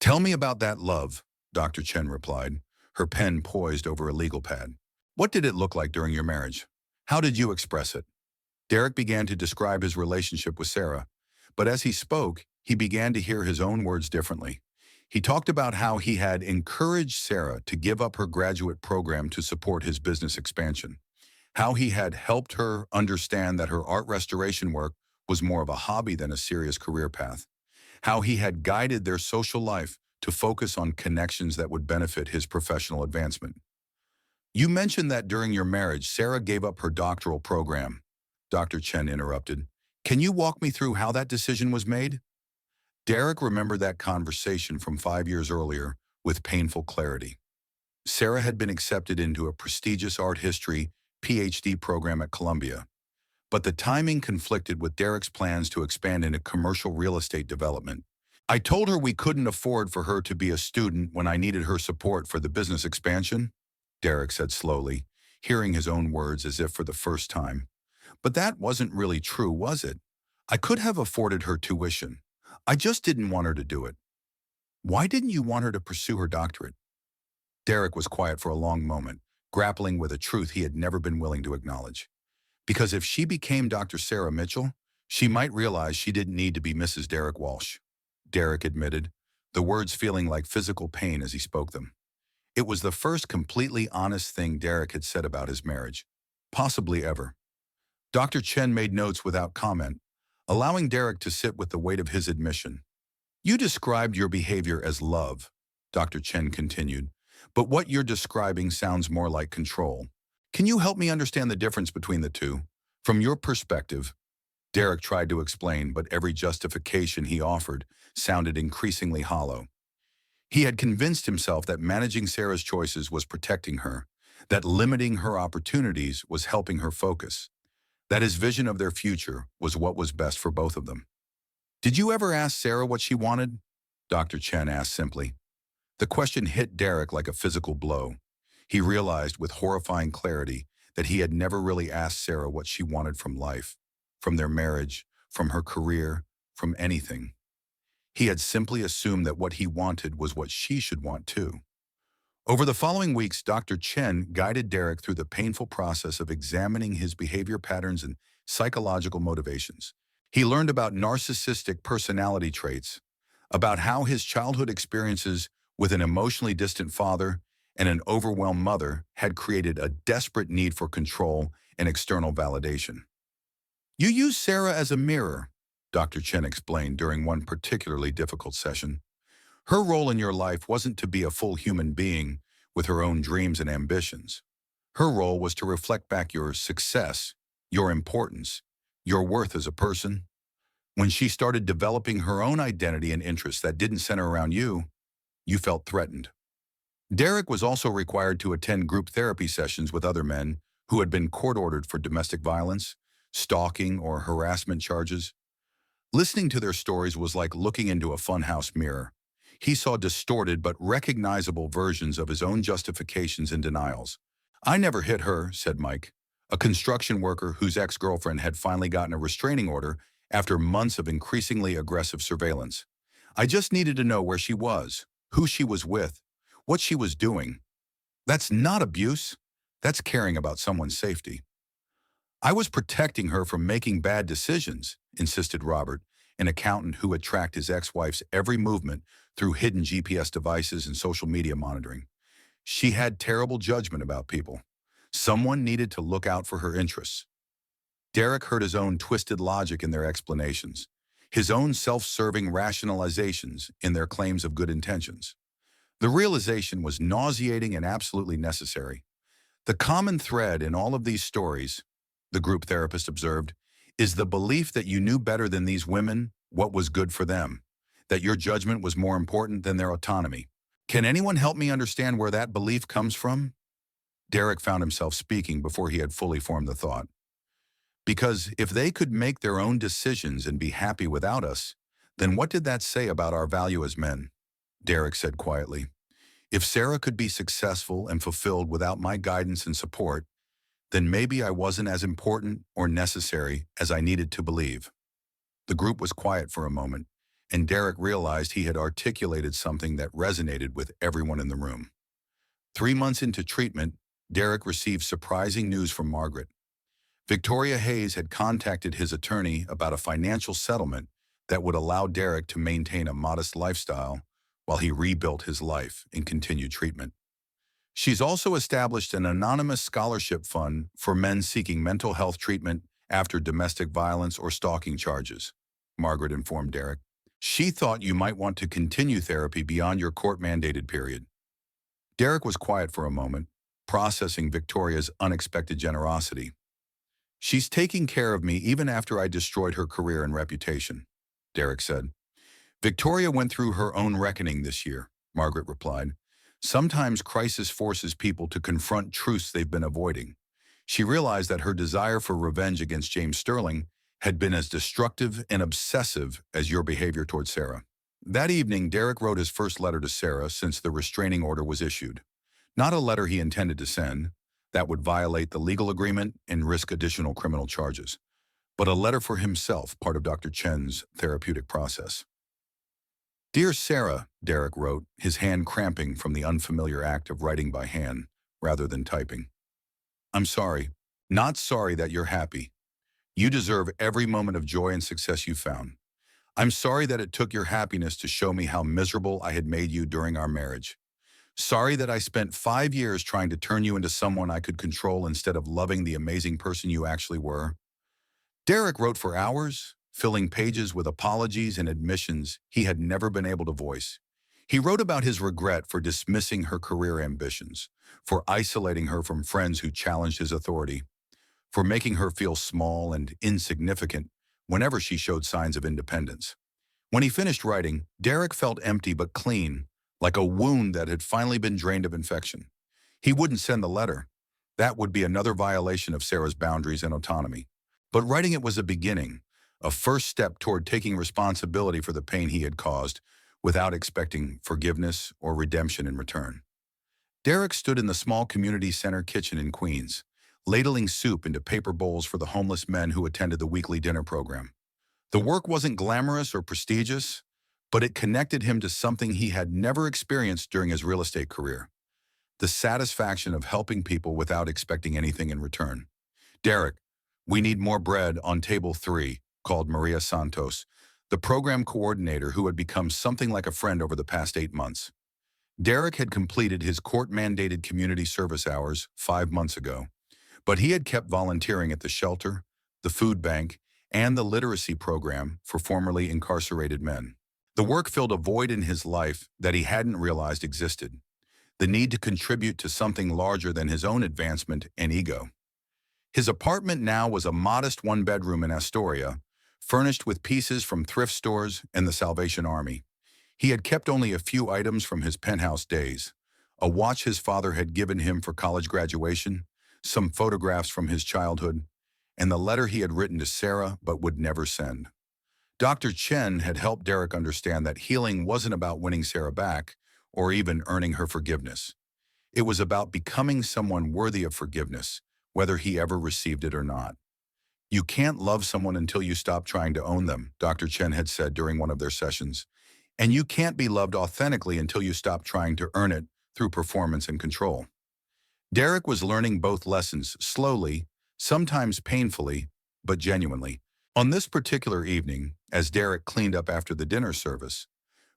Tell me about that love, Dr. Chen replied, her pen poised over a legal pad. What did it look like during your marriage? How did you express it? Derek began to describe his relationship with Sarah, but as he spoke, he began to hear his own words differently. He talked about how he had encouraged Sarah to give up her graduate program to support his business expansion, how he had helped her understand that her art restoration work was more of a hobby than a serious career path, how he had guided their social life to focus on connections that would benefit his professional advancement. You mentioned that during your marriage, Sarah gave up her doctoral program, Dr. Chen interrupted. Can you walk me through how that decision was made? Derek remembered that conversation from 5 years earlier with painful clarity. Sarah had been accepted into a prestigious art history PhD program at Columbia, but the timing conflicted with Derek's plans to expand into commercial real estate development. I told her we couldn't afford for her to be a student when I needed her support for the business expansion, Derek said slowly. hearing his own words as if for the first time. But that wasn't really true, was it? I could have afforded her tuition. I just didn't want her to do it. Why didn't you want her to pursue her doctorate? Derek was quiet for a long moment, grappling with a truth he had never been willing to acknowledge. Because if she became Dr. Sarah Mitchell, she might realize she didn't need to be Mrs. Derek Walsh. Derek admitted, the words feeling like physical pain as he spoke them. It was the first completely honest thing Derek had said about his marriage, possibly ever. Dr. Chen made notes without comment, allowing Derek to sit with the weight of his admission. You described your behavior as love, Dr. Chen continued, but what you're describing sounds more like control. Can you help me understand the difference between the two? From your perspective, Derek tried to explain, but every justification he offered sounded increasingly hollow. He had convinced himself that managing Sarah's choices was protecting her, that limiting her opportunities was helping her focus, that his vision of their future was what was best for both of them. Did you ever ask Sarah what she wanted? Dr. Chen asked simply. The question hit Derek like a physical blow. He realized with horrifying clarity that he had never really asked Sarah what she wanted from life, from their marriage, from her career, from anything. He had simply assumed that what he wanted was what she should want too. Over the following weeks, Dr. Chen guided Derek through the painful process of examining his behavior patterns and psychological motivations. He learned about narcissistic personality traits, about how his childhood experiences with an emotionally distant father and an overwhelmed mother had created a desperate need for control and external validation. You use Sarah as a mirror, Dr. Chen explained during one particularly difficult session. Her role in your life wasn't to be a full human being with her own dreams and ambitions. Her role was to reflect back your success, your importance, your worth as a person. When she started developing her own identity and interests that didn't center around you, you felt threatened. Derek was also required to attend group therapy sessions with other men who had been court-ordered for domestic violence, stalking, or harassment charges. Listening to their stories was like looking into a funhouse mirror. He saw distorted but recognizable versions of his own justifications and denials. I never hit her, said Mike, a construction worker whose ex-girlfriend had finally gotten a restraining order after months of increasingly aggressive surveillance. I just needed to know where she was, who she was with, what she was doing. That's not abuse. That's caring about someone's safety. I was protecting her from making bad decisions, insisted Robert, an accountant who had tracked his ex-wife's every movement through hidden GPS devices and social media monitoring. She had terrible judgment about people. Someone needed to look out for her interests. Derek heard his own twisted logic in their explanations, his own self-serving rationalizations in their claims of good intentions. The realization was nauseating and absolutely necessary. The common thread in all of these stories, the group therapist observed, is the belief that you knew better than these women what was good for them, that your judgment was more important than their autonomy. Can anyone help me understand where that belief comes from? Derek found himself speaking before he had fully formed the thought. Because if they could make their own decisions and be happy without us, then what did that say about our value as men? Derek said quietly. If Sarah could be successful and fulfilled without my guidance and support, then maybe I wasn't as important or necessary as I needed to believe. The group was quiet for a moment, and Derek realized he had articulated something that resonated with everyone in the room. 3 months into treatment, Derek received surprising news from Margaret. Victoria Hayes had contacted his attorney about a financial settlement that would allow Derek to maintain a modest lifestyle while he rebuilt his life and continued treatment. She's also established an anonymous scholarship fund for men seeking mental health treatment after domestic violence or stalking charges, Margaret informed Derek. She thought you might want to continue therapy beyond your court-mandated period. Derek was quiet for a moment, processing Victoria's unexpected generosity. She's taking care of me even after I destroyed her career and reputation, Derek said. Victoria went through her own reckoning this year, Margaret replied. Sometimes crisis forces people to confront truths they've been avoiding. She realized that her desire for revenge against James Sterling had been as destructive and obsessive as your behavior toward Sarah. That evening, Derek wrote his first letter to Sarah since the restraining order was issued. Not a letter he intended to send. that would violate the legal agreement and risk additional criminal charges, but a letter for himself, part of Dr. Chen's therapeutic process. Dear Sarah, Derek wrote, his hand cramping from the unfamiliar act of writing by hand rather than typing. I'm sorry, not sorry that you're happy. You deserve every moment of joy and success you found. I'm sorry that it took your happiness to show me how miserable I had made you during our marriage. Sorry that I spent 5 years trying to turn you into someone I could control instead of loving the amazing person you actually were. Derek wrote for hours, filling pages with apologies and admissions he had never been able to voice. He wrote about his regret for dismissing her career ambitions, for isolating her from friends who challenged his authority, for making her feel small and insignificant whenever she showed signs of independence. When he finished writing, Derek felt empty but clean, like a wound that had finally been drained of infection. He wouldn't send the letter. That would be another violation of Sarah's boundaries and autonomy. But writing it was a beginning, a first step toward taking responsibility for the pain he had caused without expecting forgiveness or redemption in return. Derek stood in the small community center kitchen in Queens, ladling soup into paper bowls for the homeless men who attended the weekly dinner program. The work wasn't glamorous or prestigious, but it connected him to something he had never experienced during his real estate career: the satisfaction of helping people without expecting anything in return. Derek, we need more bread on table 3, called Maria Santos, the program coordinator who had become something like a friend over the past 8 months. Derek had completed his court-mandated community service hours 5 months ago, but he had kept volunteering at the shelter, the food bank, and the literacy program for formerly incarcerated men. The work filled a void in his life that he hadn't realized existed: the need to contribute to something larger than his own advancement and ego. His apartment now was a modest one-bedroom in Astoria, furnished with pieces from thrift stores and the Salvation Army. He had kept only a few items from his penthouse days: a watch his father had given him for college graduation, some photographs from his childhood, and the letter he had written to Sarah but would never send. Dr. Chen had helped Derek understand that healing wasn't about winning Sarah back or even earning her forgiveness. It was about becoming someone worthy of forgiveness, whether he ever received it or not. You can't love someone until you stop trying to own them, Dr. Chen had said during one of their sessions. And you can't be loved authentically until you stop trying to earn it through performance and control. Derek was learning both lessons slowly, sometimes painfully, but genuinely. On this particular evening, as Derek cleaned up after the dinner service,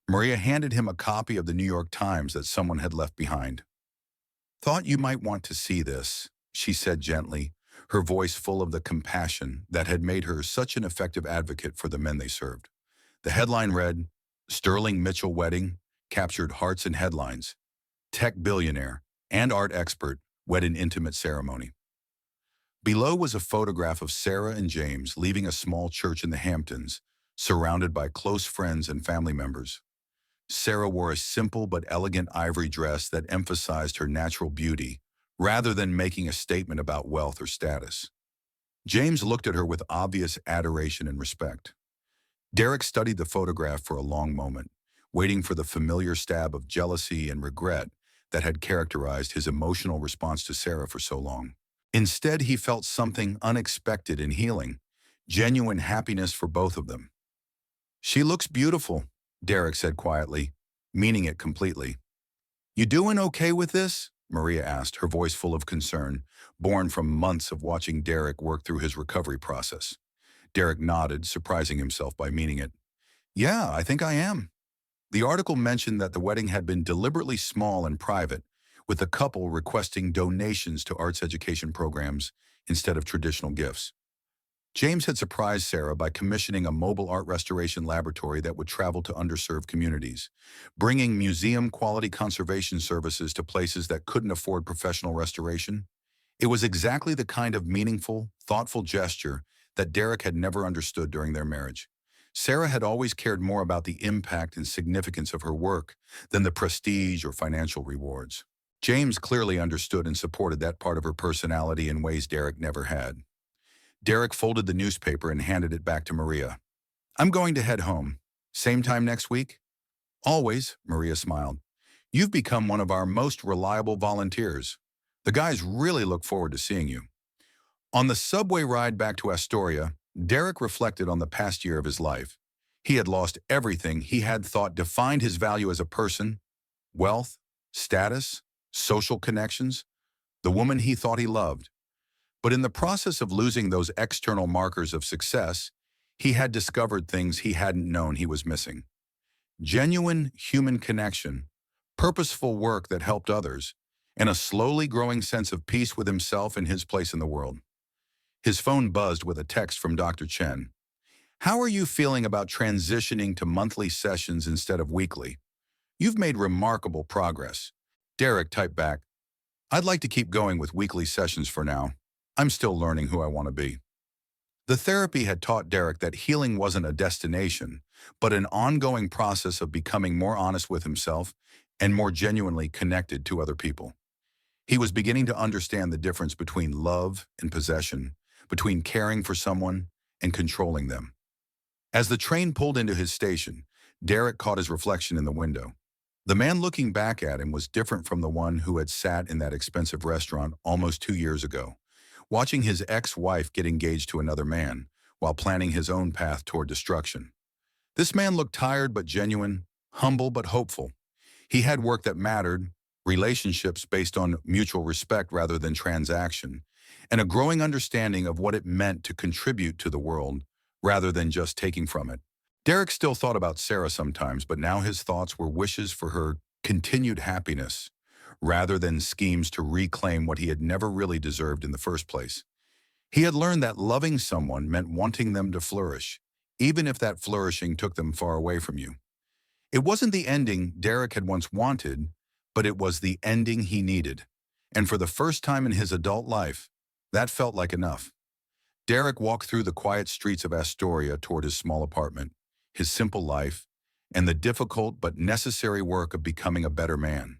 Maria handed him a copy of the New York Times that someone had left behind. "Thought you might want to see this," she said gently, her voice full of the compassion that had made her such an effective advocate for the men they served. The headline read, "Sterling Mitchell Wedding Captured Hearts and Headlines. Tech Billionaire and Art Expert Wed in Intimate Ceremony." Below was a photograph of Sarah and James leaving a small church in the Hamptons, surrounded by close friends and family members. Sarah wore a simple but elegant ivory dress that emphasized her natural beauty, rather than making a statement about wealth or status. James looked at her with obvious adoration and respect. Derek studied the photograph for a long moment, waiting for the familiar stab of jealousy and regret that had characterized his emotional response to Sarah for so long. Instead, he felt something unexpected and healing: genuine happiness for both of them. "She looks beautiful," Derek said quietly, meaning it completely. "You doing okay with this?" Maria asked, her voice full of concern, born from months of watching Derek work through his recovery process. Derek nodded, surprising himself by meaning it. "Yeah, I think I am." The article mentioned that the wedding had been deliberately small and private, with the couple requesting donations to arts education programs instead of traditional gifts. James had surprised Sarah by commissioning a mobile art restoration laboratory that would travel to underserved communities, bringing museum-quality conservation services to places that couldn't afford professional restoration. It was exactly the kind of meaningful, thoughtful gesture that Derek had never understood during their marriage. Sarah had always cared more about the impact and significance of her work than the prestige or financial rewards. James clearly understood and supported that part of her personality in ways Derek never had. Derek folded the newspaper and handed it back to Maria. "I'm going to head home. Same time next week?" "Always," Maria smiled. "You've become one of our most reliable volunteers." The guys really look forward to seeing you. On the subway ride back to Astoria, Derek reflected on the past year of his life. He had lost everything he had thought defined his value as a person: wealth, status, social connections, the woman he thought he loved. But in the process of losing those external markers of success, he had discovered things he hadn't known he was missing. Genuine human connection, purposeful work that helped others, and a slowly growing sense of peace with himself and his place in the world. His phone buzzed with a text from Dr. Chen. "How are you feeling about transitioning to monthly sessions instead of weekly? You've made remarkable progress." Derek typed back, "I'd like to keep going with weekly sessions for now. I'm still learning who I want to be." The therapy had taught Derek that healing wasn't a destination, but an ongoing process of becoming more honest with himself and more genuinely connected to other people. He was beginning to understand the difference between love and possession, between caring for someone and controlling them. As the train pulled into his station, Derek caught his reflection in the window. The man looking back at him was different from the one who had sat in that expensive restaurant almost 2 years ago, watching his ex-wife get engaged to another man while planning his own path toward destruction. This man looked tired but genuine, humble but hopeful. He had work that mattered, relationships based on mutual respect rather than transaction, and a growing understanding of what it meant to contribute to the world rather than just taking from it. Derek still thought about Sarah sometimes, but now his thoughts were wishes for her continued happiness, rather than schemes to reclaim what he had never really deserved in the first place. He had learned that loving someone meant wanting them to flourish, even if that flourishing took them far away from you. It wasn't the ending Derek had once wanted, but it was the ending he needed. And for the first time in his adult life, that felt like enough. Derek walked through the quiet streets of Astoria toward his small apartment, his simple life, and the difficult but necessary work of becoming a better man.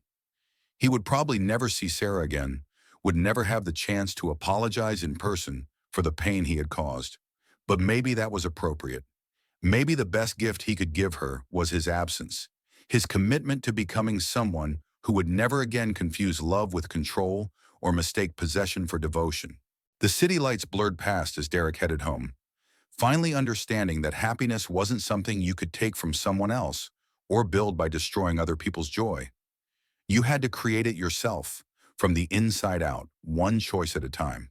He would probably never see Sarah again, would never have the chance to apologize in person for the pain he had caused. But maybe that was appropriate. Maybe the best gift he could give her was his absence, his commitment to becoming someone who would never again confuse love with control or mistake possession for devotion. The city lights blurred past as Derek headed home, finally understanding that happiness wasn't something you could take from someone else or build by destroying other people's joy. You had to create it yourself, from the inside out, one choice at a time.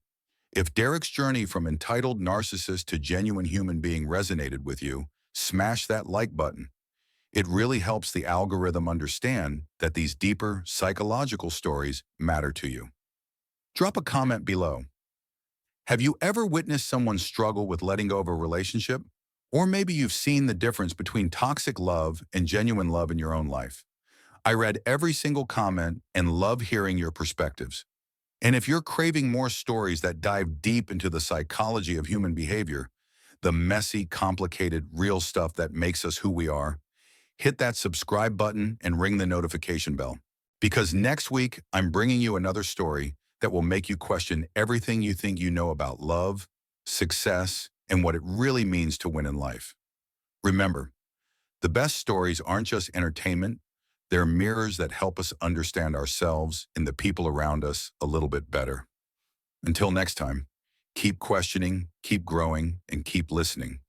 If Derek's journey from entitled narcissist to genuine human being resonated with you, smash that like button. It really helps the algorithm understand that these deeper psychological stories matter to you. Drop a comment below. Have you ever witnessed someone struggle with letting go of a relationship? Or maybe you've seen the difference between toxic love and genuine love in your own life. I read every single comment and love hearing your perspectives. And if you're craving more stories that dive deep into the psychology of human behavior, the messy, complicated, real stuff that makes us who we are, hit that subscribe button and ring the notification bell. Because next week, I'm bringing you another story that will make you question everything you think you know about love, success, and what it really means to win in life. Remember, the best stories aren't just entertainment, they're mirrors that help us understand ourselves and the people around us a little bit better. Until next time, keep questioning, keep growing, and keep listening.